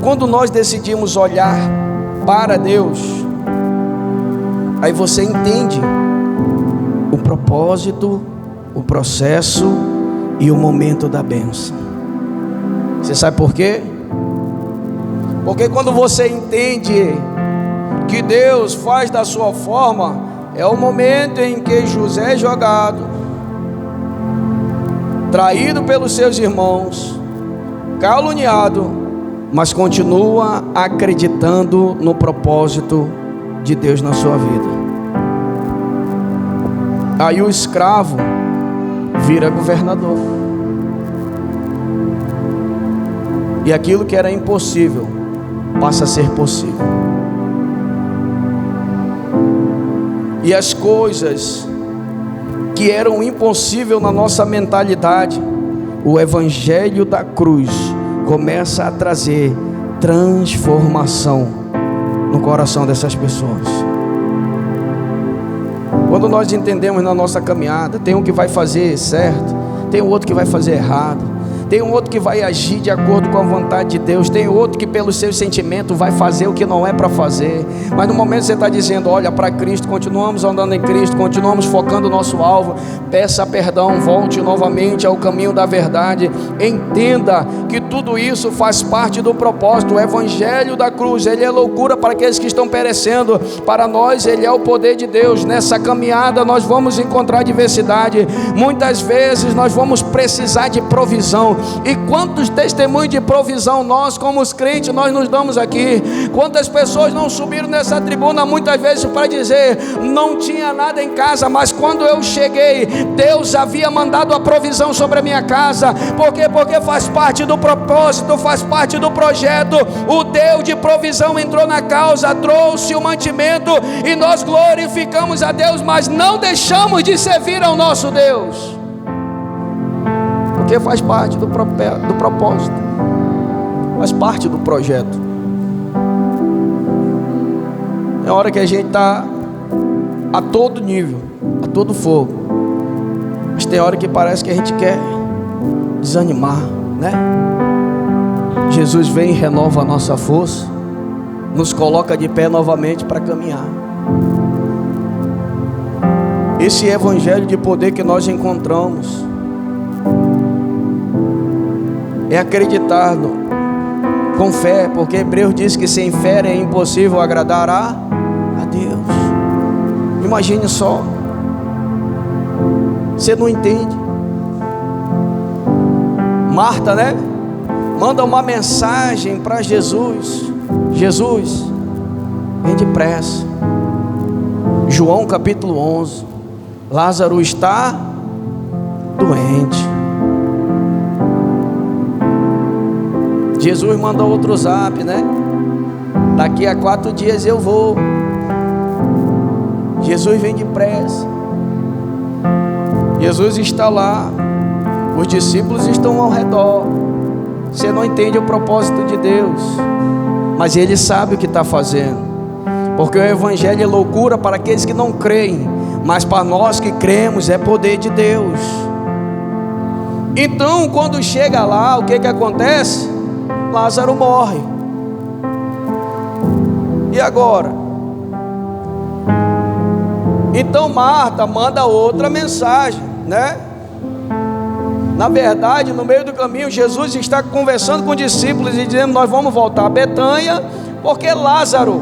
Quando nós decidimos olhar para Deus, aí você entende o propósito, o processo e o momento da bênção. Você sabe por quê? Porque quando você entende que Deus faz da sua forma, é o momento em que José é jogado, traído pelos seus irmãos, caluniado, mas continua acreditando no propósito de Deus na sua vida. Aí o escravo vira governador. E aquilo que era impossível passa a ser possível. E as coisas que eram impossíveis na nossa mentalidade, o Evangelho da cruz começa a trazer transformação no coração dessas pessoas. Quando nós entendemos na nossa caminhada, tem um que vai fazer certo, tem um outro que vai fazer errado, tem um outro que vai agir de acordo com a vontade de Deus, tem outro que pelo seu sentimento vai fazer o que não é para fazer. Mas no momento você está dizendo: olha para Cristo, continuamos andando em Cristo, continuamos focando o nosso alvo, peça perdão, volte novamente ao caminho da verdade, entenda que tudo isso faz parte do propósito. O Evangelho da cruz, ele é loucura para aqueles que estão perecendo, para nós ele é o poder de Deus. Nessa caminhada nós vamos encontrar diversidade, muitas vezes nós vamos precisar de provisão. E quantos testemunhos de provisão nós, como os crentes, nós nos damos aqui? Quantas pessoas não subiram nessa tribuna muitas vezes para dizer: não tinha nada em casa, mas quando eu cheguei, Deus havia mandado a provisão sobre a minha casa. Por quê? Porque faz parte do propósito, faz parte do projeto. O Deus de provisão entrou na causa, trouxe o mantimento, e nós glorificamos a Deus, mas não deixamos de servir ao nosso Deus, porque faz parte do propósito, faz parte do projeto. É hora que a gente está a todo nível, a todo fogo, mas tem hora que parece que a gente quer desanimar, né? Jesus vem e renova a nossa força, nos coloca de pé novamente para caminhar. Esse evangelho de poder que nós encontramos é acreditar com fé, porque Hebreus diz que sem fé é impossível agradar a Deus. Imagine só, você não entende. Marta, né? Manda uma mensagem para Jesus: Jesus, vem depressa. João capítulo 11, Lázaro está doente. Jesus manda outro zap, né? Daqui a 4 dias eu vou. Jesus vem depressa. Jesus está lá. Os discípulos estão ao redor. Você não entende o propósito de Deus, mas Ele sabe o que está fazendo. Porque o Evangelho é loucura para aqueles que não creem, mas para nós que cremos é poder de Deus. Então quando chega lá, o que acontece? Lázaro morre. E agora? Então Marta manda outra mensagem, né? Na verdade, no meio do caminho, Jesus está conversando com os discípulos e dizendo: nós vamos voltar a Betânia, porque Lázaro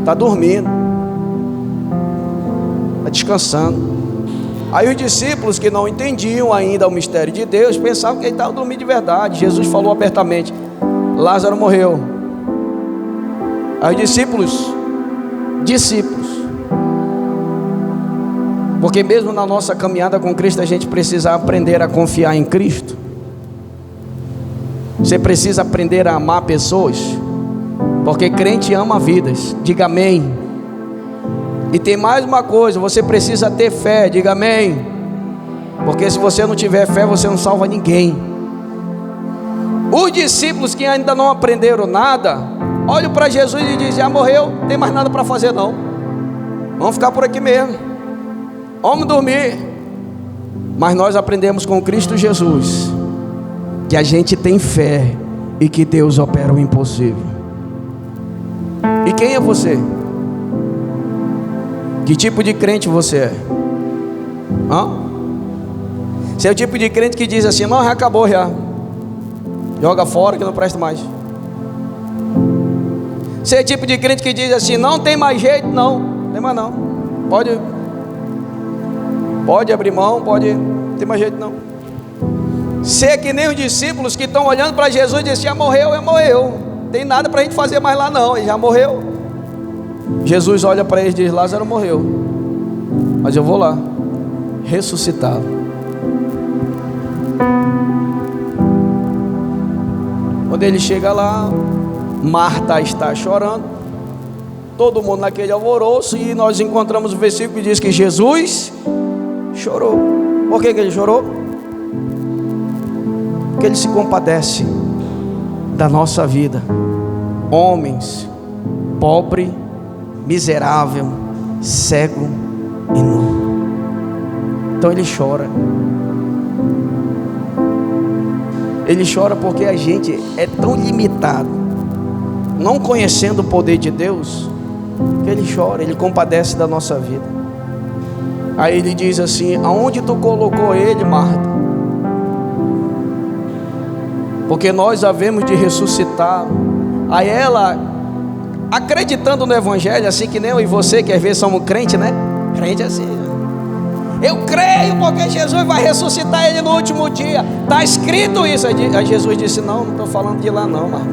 está dormindo, está descansando. Aí os discípulos, que não entendiam ainda o mistério de Deus, pensavam que ele estava dormindo de verdade. Jesus falou abertamente: Lázaro morreu. Aí os discípulos, porque mesmo na nossa caminhada com Cristo, a gente precisa aprender a confiar em Cristo. Você precisa aprender a amar pessoas, porque crente ama vidas. Diga amém. E tem mais uma coisa: você precisa ter fé. Diga amém. Porque se você não tiver fé, você não salva ninguém. Os discípulos que ainda não aprenderam nada, olham para Jesus e dizem: já morreu, não tem mais nada para fazer não, vamos ficar por aqui mesmo, vamos dormir. Mas nós aprendemos com Cristo Jesus que a gente tem fé e que Deus opera o impossível. E quem é você? Que tipo de crente você é? Você é o tipo de crente que diz assim: não, já acabou já, joga fora que não presta mais. Você é o tipo de crente que diz assim: não tem mais jeito, não tem mais não, pode abrir mão, não tem mais jeito não. Você é que nem os discípulos que estão olhando para Jesus e dizem: já morreu, não tem nada para a gente fazer mais lá não, ele já morreu. Jesus olha para eles e diz: Lázaro morreu, mas eu vou lá ressuscitá-lo. Quando ele chega lá, Marta está chorando, todo mundo naquele alvoroço, e nós encontramos o versículo que diz que Jesus chorou. Por que ele chorou? Porque ele se compadece da nossa vida. Homens, pobre, miserável, cego e nu. Então ele chora. Ele chora porque a gente é tão limitado, não conhecendo o poder de Deus, que ele chora, ele compadece da nossa vida. Aí ele diz assim: aonde tu colocou ele, Marta? Porque nós havemos de ressuscitar. Aí ela, acreditando no Evangelho, assim que nem eu e você, que às vezes somos crente, né? Crente assim: eu creio porque Jesus vai ressuscitar ele no último dia, está escrito isso. Aí Jesus disse: não estou falando de lá não, Marta,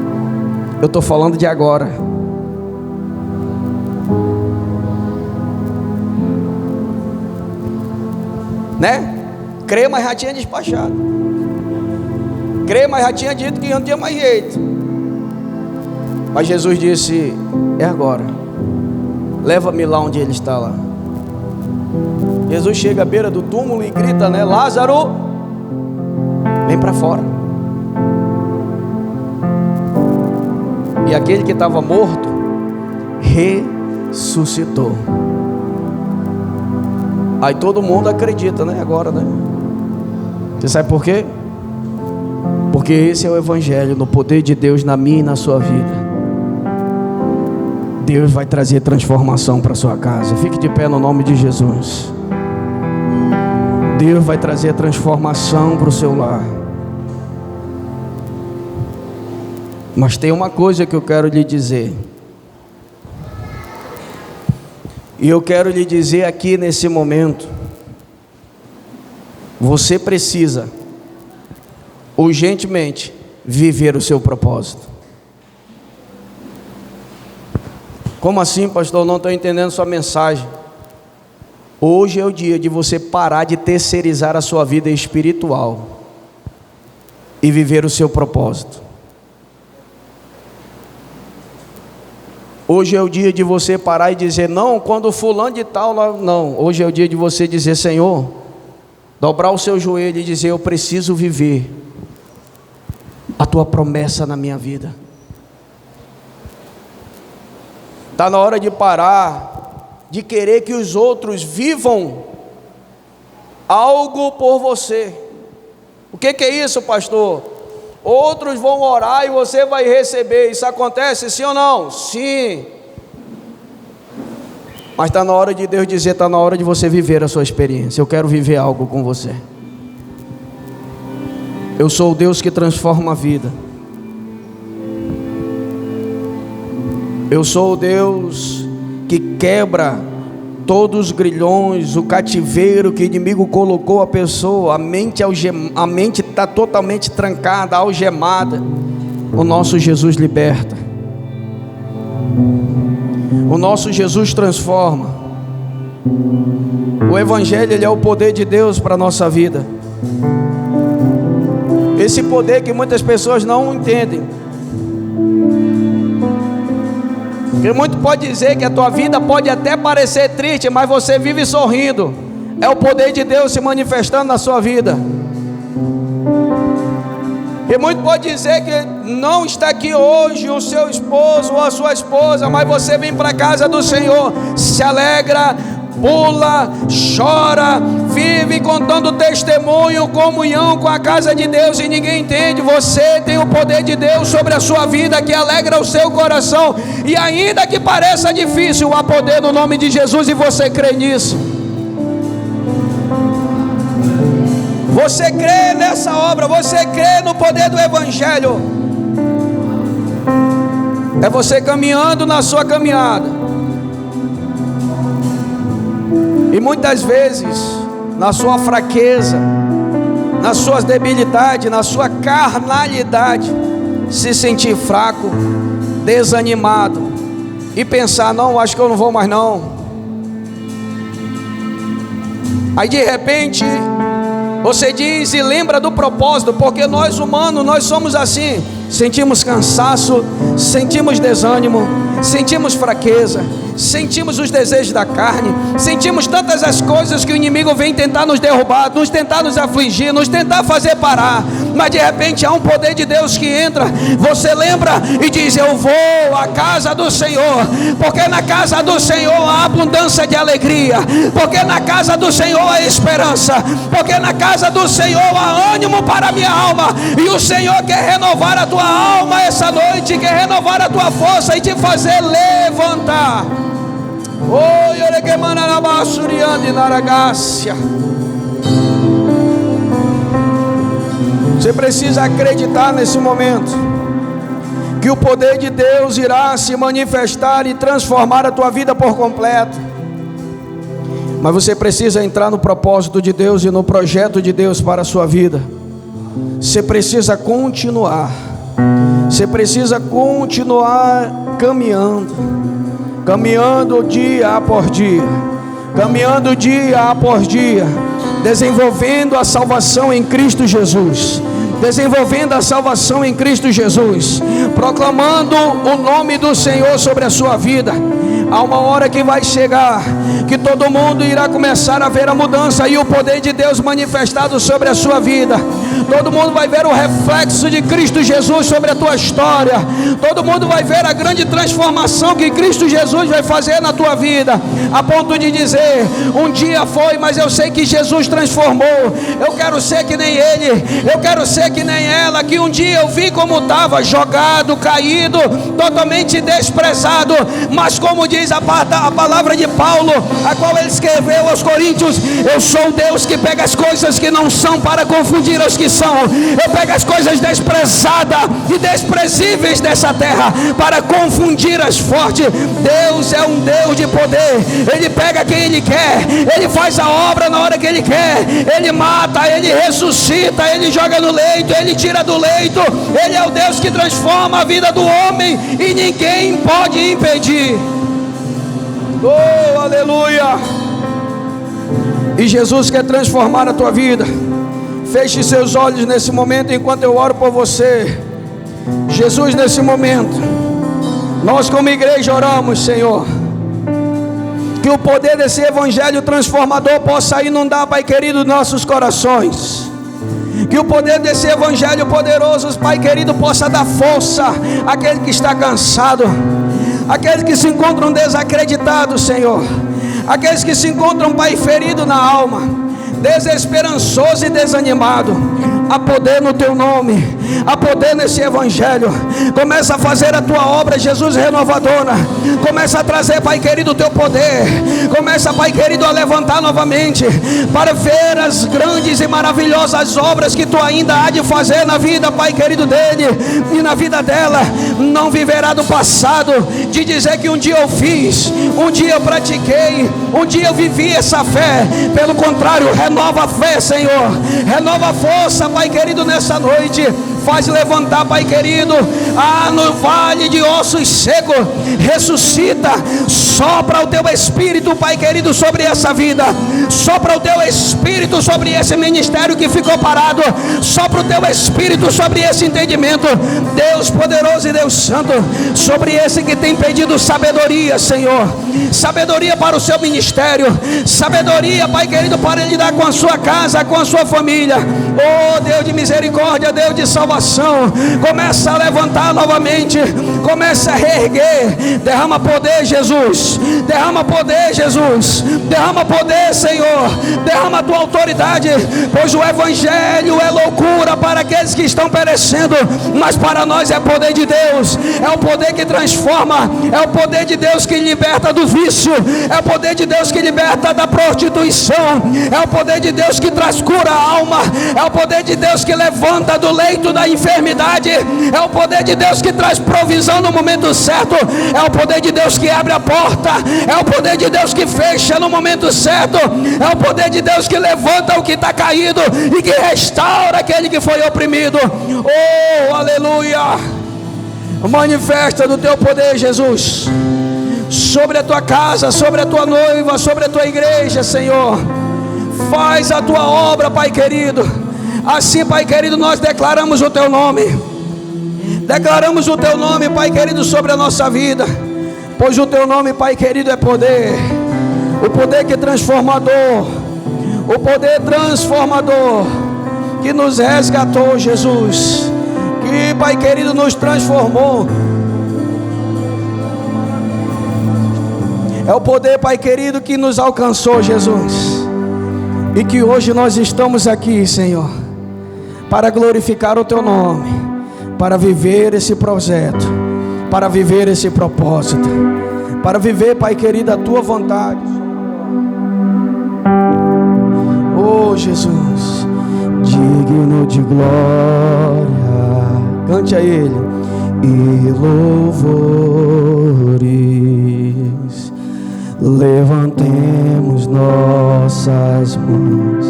eu estou falando de agora. Né? Creio, mas já tinha despachado. Creio, mas já tinha dito que não tinha mais jeito. Mas Jesus disse: é agora, leva-me lá onde ele está lá. Jesus chega à beira do túmulo e grita, né? Lázaro, vem para fora. E aquele que estava morto ressuscitou. Aí todo mundo acredita, né? Agora, né? Você sabe por quê? Porque esse é o Evangelho, no poder de Deus na minha e na sua vida. Deus vai trazer transformação para a sua casa. Fique de pé no nome de Jesus. Deus vai trazer transformação para o seu lar. Mas tem uma coisa que eu quero lhe dizer. E eu quero lhe dizer aqui nesse momento: você precisa urgentemente viver o seu propósito. Como assim, pastor? Não estou entendendo sua mensagem. Hoje é o dia de você parar de terceirizar a sua vida espiritual e viver o seu propósito. Hoje é o dia de você parar e dizer: não, quando fulano de tal, não. Hoje é o dia de você dizer: Senhor, dobrar o seu joelho e dizer: eu preciso viver a tua promessa na minha vida. Está na hora de parar de querer que os outros vivam algo por você. O que é isso, pastor? Outros vão orar e você vai receber. Isso acontece, sim ou não? Sim. Mas está na hora de Deus dizer: está na hora de você viver a sua experiência. Eu quero viver algo com você. Eu sou o Deus que transforma a vida. Eu sou o Deus que quebra todos os grilhões, o cativeiro que o inimigo colocou a pessoa. A mente está totalmente trancada, algemada. O nosso Jesus liberta. O nosso Jesus transforma. O Evangelho, ele é o poder de Deus para a nossa vida. Esse poder que muitas pessoas não entendem. Porque muito pode dizer que a tua vida pode até parecer triste, mas você vive sorrindo. É o poder de Deus se manifestando na sua vida. E muito pode dizer que não está aqui hoje o seu esposo ou a sua esposa, mas você vem para a casa do Senhor, se alegra, pula, chora, vive contando testemunho, comunhão com a casa de Deus, e ninguém entende. Você tem o poder de Deus sobre a sua vida, que alegra o seu coração, e ainda que pareça difícil, há poder no nome de Jesus, e você crê nisso. Você crê nessa obra, você crê no poder do Evangelho. É você caminhando na sua caminhada. E muitas vezes, na sua fraqueza, nas suas debilidades, na sua carnalidade, se sentir fraco, desanimado e pensar: não, acho que eu não vou mais não. Aí de repente você diz e lembra do propósito, porque nós humanos, nós somos assim. Sentimos cansaço, sentimos desânimo, sentimos fraqueza, sentimos os desejos da carne, sentimos tantas as coisas que o inimigo vem tentar nos derrubar, nos tentar nos afligir, nos tentar fazer parar. Mas de repente há um poder de Deus que entra. Você lembra e diz: eu vou à casa do Senhor, porque na casa do Senhor há abundância de alegria, porque na casa do Senhor há esperança, porque na casa do Senhor há ânimo para a minha alma. E o Senhor quer renovar a tua alma essa noite, quer renovar a tua força e te fazer levantar. Você precisa acreditar nesse momento que o poder de Deus irá se manifestar e transformar a tua vida por completo. Mas você precisa entrar no propósito de Deus e no projeto de Deus para a sua vida. Você precisa continuar. Você precisa continuar caminhando dia após dia, caminhando dia após dia, desenvolvendo a salvação em Cristo Jesus, desenvolvendo a salvação em Cristo Jesus, proclamando o nome do Senhor sobre a sua vida. Há uma hora que vai chegar, que todo mundo irá começar a ver a mudança e o poder de Deus manifestado sobre a sua vida. Todo mundo vai ver o reflexo de Cristo Jesus sobre a tua história. Todo mundo vai ver a grande transformação que Cristo Jesus vai fazer na tua vida, a ponto de dizer: um dia foi, mas eu sei que Jesus transformou. Eu quero ser que nem ele, eu quero ser que nem ela, que um dia eu vi como estava, jogado, caído, totalmente desprezado, mas como diz a palavra de Paulo, a qual ele escreveu aos Coríntios: eu sou o Deus que pega as coisas que não são para confundir as que são. Eu pego as coisas desprezadas e desprezíveis dessa terra para confundir as fortes. Deus é um Deus de poder. Ele pega quem ele quer, ele faz a obra na hora que ele quer, ele mata, ele ressuscita, ele joga no leito, ele tira do leito. Ele é o Deus que transforma a vida do homem e ninguém pode impedir. Oh, aleluia! E Jesus quer transformar a tua vida. Feche seus olhos nesse momento enquanto eu oro por você. Jesus, nesse momento, Nós como igreja oramos, Senhor, que o poder desse evangelho transformador possa inundar, Pai querido, nossos corações. Que o poder desse evangelho poderoso, Pai querido, possa dar força àquele que está cansado, aqueles que se encontram desacreditados, Senhor, aqueles que se encontram, Pai, ferido na alma, desesperançoso e desanimado. Há poder no teu nome, há poder nesse evangelho. Começa a fazer a tua obra, Jesus, renovadora. Começa a trazer, Pai querido, o teu poder. Começa, Pai querido, a levantar novamente para ver as grandes e maravilhosas obras que tu ainda há de fazer na vida, Pai querido, dele e na vida dela. Não viverá do passado, de dizer que um dia eu fiz, um dia eu pratiquei, um dia eu vivi essa fé. Pelo contrário, renova a fé, Senhor, renova a força, Pai querido, nessa noite. Faz levantar, Pai querido, no vale de ossos secos, ressuscita, sopra o teu espírito, Pai querido, sobre essa vida, sopra o teu espírito sobre esse ministério que ficou parado, sopra o teu espírito sobre esse entendimento, Deus poderoso e Deus santo, sobre esse que tem pedido sabedoria, Senhor, sabedoria para o seu ministério, sabedoria, Pai querido, para lidar com a sua casa, com a sua família. Oh Deus de misericórdia, Deus de salvação, começa a levantar novamente, começa a reerguer. Derrama poder, Jesus, derrama poder, Jesus, derrama poder, Senhor, derrama a tua autoridade, pois o evangelho é loucura para aqueles que estão perecendo, mas para nós é poder de Deus, é o poder que transforma, é o poder de Deus que liberta do vício, é o poder de Deus que liberta da prostituição, é o poder de Deus que traz cura à alma, é o poder de Deus que levanta do leito da enfermidade, é o poder de Deus que traz provisão no momento certo, é o poder de Deus que abre a porta, é o poder de Deus que fecha no momento certo, é o poder de Deus que levanta o que está caído e que restaura aquele que foi oprimido. Oh, aleluia! Manifesta do teu poder, Jesus, sobre a tua casa, sobre a tua noiva, sobre a tua igreja, Senhor. Faz a tua obra, Pai querido. Assim, Pai querido, nós declaramos o teu nome. Declaramos o teu nome, Pai querido, sobre a nossa vida. Pois o teu nome, Pai querido, é poder. O poder que é transformador. O poder transformador que nos resgatou, Jesus. Que, Pai querido, nos transformou. É o poder, Pai querido, que nos alcançou, Jesus. E que hoje nós estamos aqui, Senhor, para glorificar o teu nome, para viver esse projeto, para viver esse propósito, para viver, Pai querido, a tua vontade. Oh Jesus, digno de glória, cante a Ele, e louvores. Levantemos nossas mãos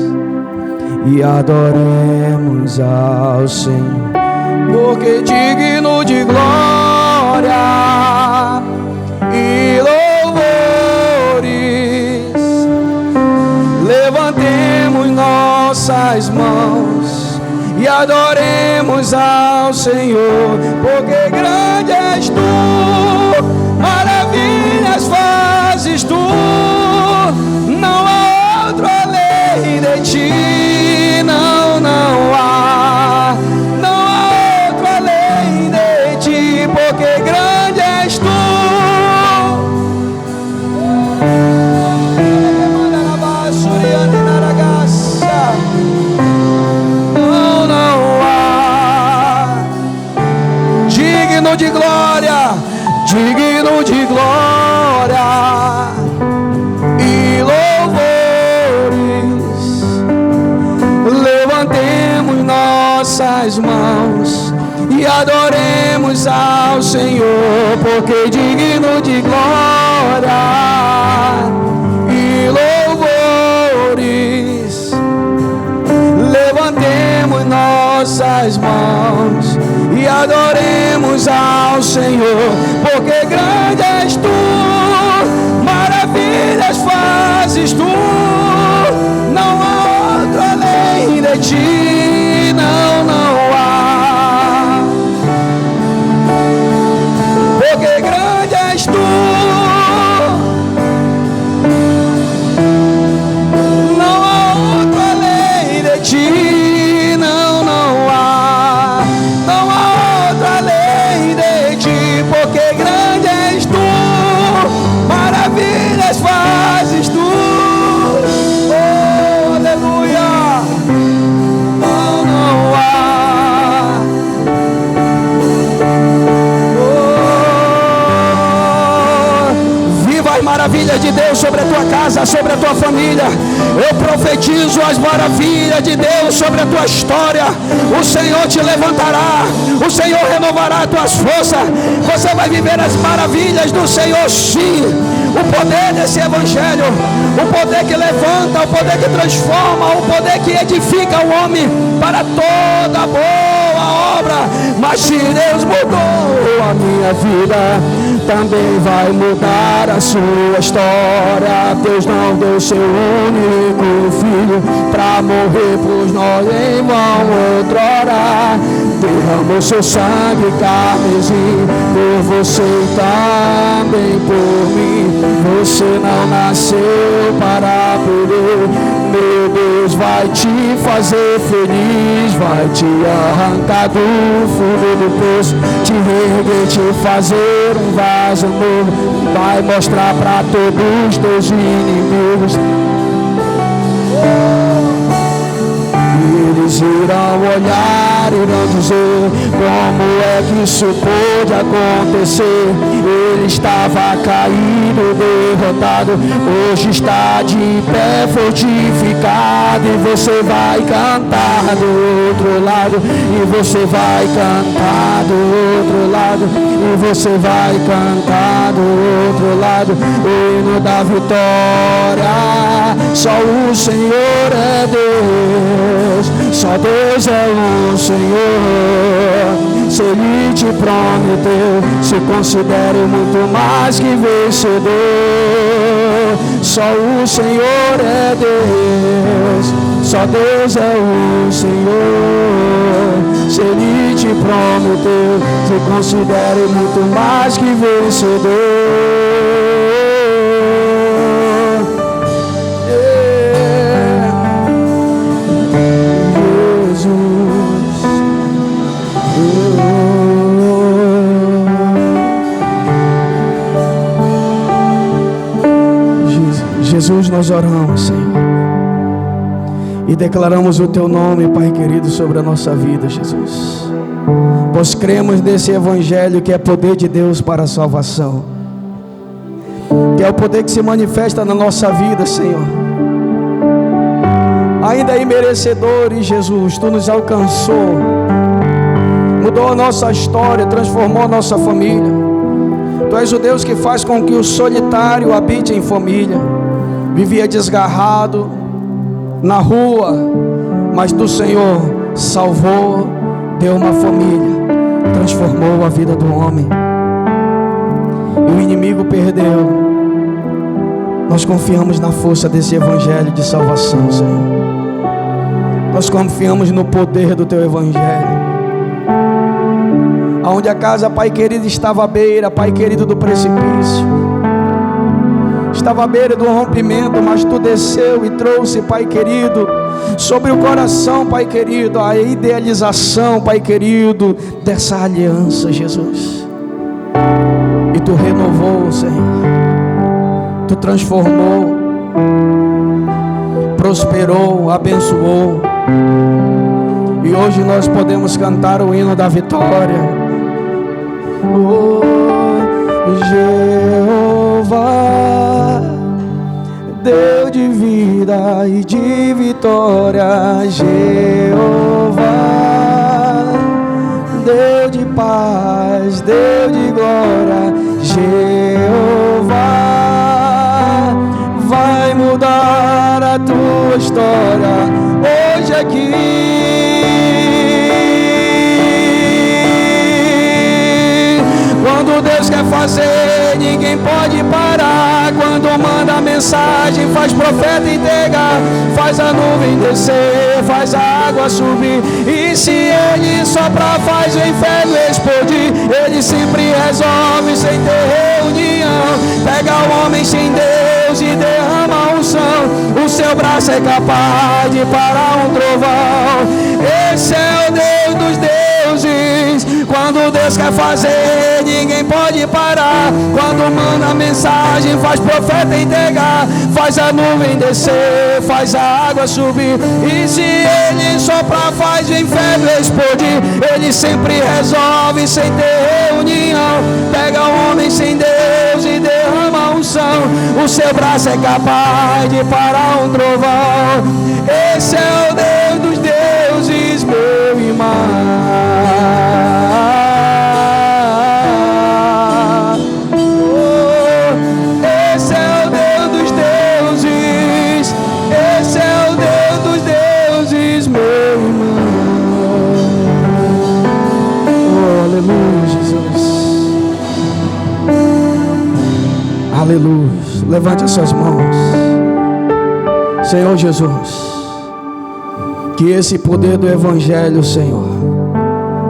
e adoremos ao Senhor, porque digno de glória e louvores. Levantemos nossas mãos e adoremos ao Senhor, porque grande és tu, maravilhas fazes tu, não há outro além de ti, não há outro além de ti, porque grande és tu. Não há, digno de glória, digno de glória e louvores. Levantemos nossas mãos e adoremos ao Senhor, porque digno de glória e louvores. Levantemos nossas mãos e adoremos ao Senhor, porque grande és tu, maravilhas fazes tu, não há outro além de ti, não há, porque grande maravilhas de Deus sobre a tua casa, sobre a tua família. Eu profetizo as maravilhas de Deus sobre a tua história. O Senhor te levantará, o Senhor renovará as tuas forças. Você vai viver as maravilhas do Senhor, sim. O poder desse evangelho, o poder que levanta, o poder que transforma, o poder que edifica o homem para toda boa obra. Mas se Deus mudou a minha vida, também vai mudar a sua história. Deus não deu seu único filho para morrer por nós em vão outrora. Derramou seu sangue carmesim por você e também por mim. Você não nasceu para perder. Meu Deus vai te fazer feliz, vai te arrancar do fundo do poço, te reerguer, te fazer um vaso novo, vai mostrar para todos os teus inimigos. Eles irão olhar, irão dizer: como é que isso pôde acontecer? Ele estava caído, derrotado, hoje está de pé fortificado. E você vai cantar do outro lado, e você vai cantar do outro lado, e você vai cantar do outro lado. O hino da vitória, só o Senhor é Deus, só Deus é o Senhor. Se Ele te prometeu, se considere muito mais que vencedor. Só o Senhor é Deus, só Deus é o Senhor. Se Ele te prometeu, se considere muito mais que vencedor. Jesus, nós oramos, Senhor, e declaramos o Teu nome, Pai querido, sobre a nossa vida, Jesus, pois cremos nesse Evangelho que é poder de Deus para a salvação, que é o poder que se manifesta na nossa vida, Senhor. Ainda imerecedores, Jesus, Tu nos alcançou, mudou a nossa história, transformou a nossa família. Tu és o Deus que faz com que o solitário habite em família. Vivia desgarrado na rua, mas do Senhor salvou, deu uma família, transformou a vida do homem. E o inimigo perdeu. Nós confiamos na força desse Evangelho de salvação, Senhor. Nós confiamos no poder do Teu Evangelho. Aonde a casa, Pai querido, estava à beira, Pai querido, do precipício, estava à beira do rompimento, mas Tu desceu e trouxe, Pai querido, sobre o coração, Pai querido, a idealização, Pai querido, dessa aliança, Jesus. E Tu renovou, Senhor, Tu transformou, prosperou, abençoou. E hoje nós podemos cantar o hino da vitória. Oh, Jeová, Deus de vida e de vitória. Jeová, Deus de paz, Deus de glória. Jeová, vai mudar a tua história hoje aqui. Quando Deus quer fazer, ninguém pode parar. Quando manda a mensagem, faz profeta entregar, faz a nuvem descer, faz a água subir. E se Ele soprar, faz o inferno explodir. Ele sempre resolve sem ter reunião. Pega o homem sem Deus e derrama a unção. O seu braço é capaz de parar um trovão. Esse é o Deus dos deuses. deuses. Quando Deus quer fazer, ninguém pode parar. Quando manda a mensagem, faz profeta entregar, faz a nuvem descer, faz a água subir. E se Ele soprar, faz o inferno explodir. Ele sempre resolve sem ter reunião. Pega o homem sem Deus e derrama a unção. O seu braço é capaz de parar um trovão. Esse é o Deus dos deuses, meu irmão. Esse é o Deus dos deuses. Esse é o Deus dos deuses, meu irmão. Oh, aleluia, Jesus. Aleluia. Levante as suas mãos. Senhor Jesus, que esse poder do Evangelho, Senhor,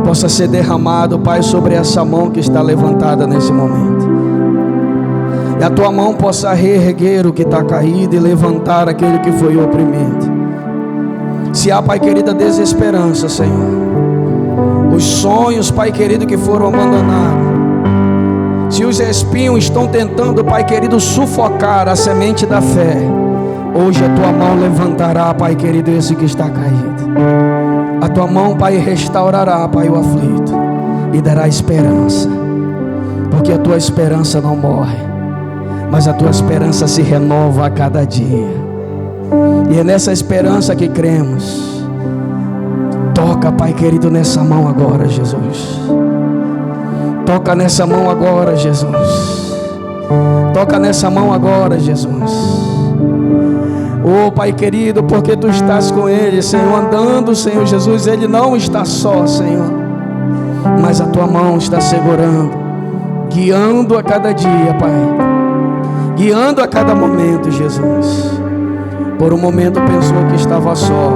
possa ser derramado, Pai, sobre essa mão que está levantada nesse momento. E a tua mão possa reerguer o que está caído e levantar aquele que foi oprimido. Se há, Pai querido, desesperança, Senhor, os sonhos, Pai querido, que foram abandonados, se os espinhos estão tentando, Pai querido, sufocar a semente da fé, hoje a tua mão levantará, Pai querido, esse que está caído. A tua mão, Pai, restaurará, Pai, o aflito e dará esperança, porque a tua esperança não morre, mas a tua esperança se renova a cada dia. E é nessa esperança que cremos. Toca, Pai querido, nessa mão agora, Jesus. Toca nessa mão agora, Jesus. Toca nessa mão agora, Jesus. Oh, Pai querido, porque Tu estás com ele, Senhor, andando, Senhor Jesus. Ele não está só, Senhor, mas a Tua mão está segurando, guiando a cada dia, Pai, guiando a cada momento, Jesus. Por um momento pensou que estava só,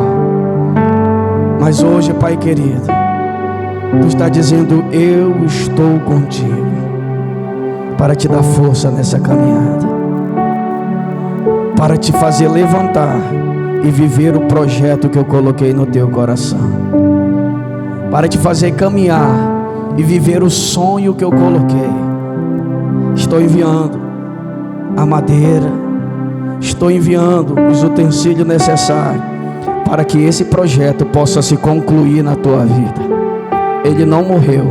mas hoje, Pai querido, Tu está dizendo: eu estou contigo, para te dar força nessa caminhada, para te fazer levantar e viver o projeto que eu coloquei no teu coração, para te fazer caminhar e viver o sonho que eu coloquei. Estou enviando a madeira, estou enviando os utensílios necessários para que esse projeto possa se concluir na tua vida. Ele não morreu.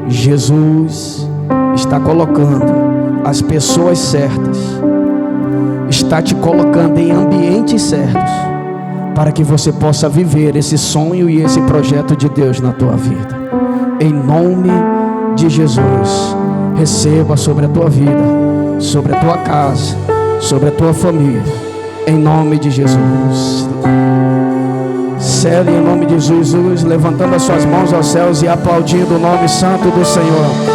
Jesus está colocando as pessoas certas, está te colocando em ambientes certos, para que você possa viver esse sonho e esse projeto de Deus na tua vida. Em nome de Jesus, receba sobre a tua vida, sobre a tua casa, sobre a tua família, em nome de Jesus. Cele em nome de Jesus, levantando as suas mãos aos céus e aplaudindo o nome santo do Senhor.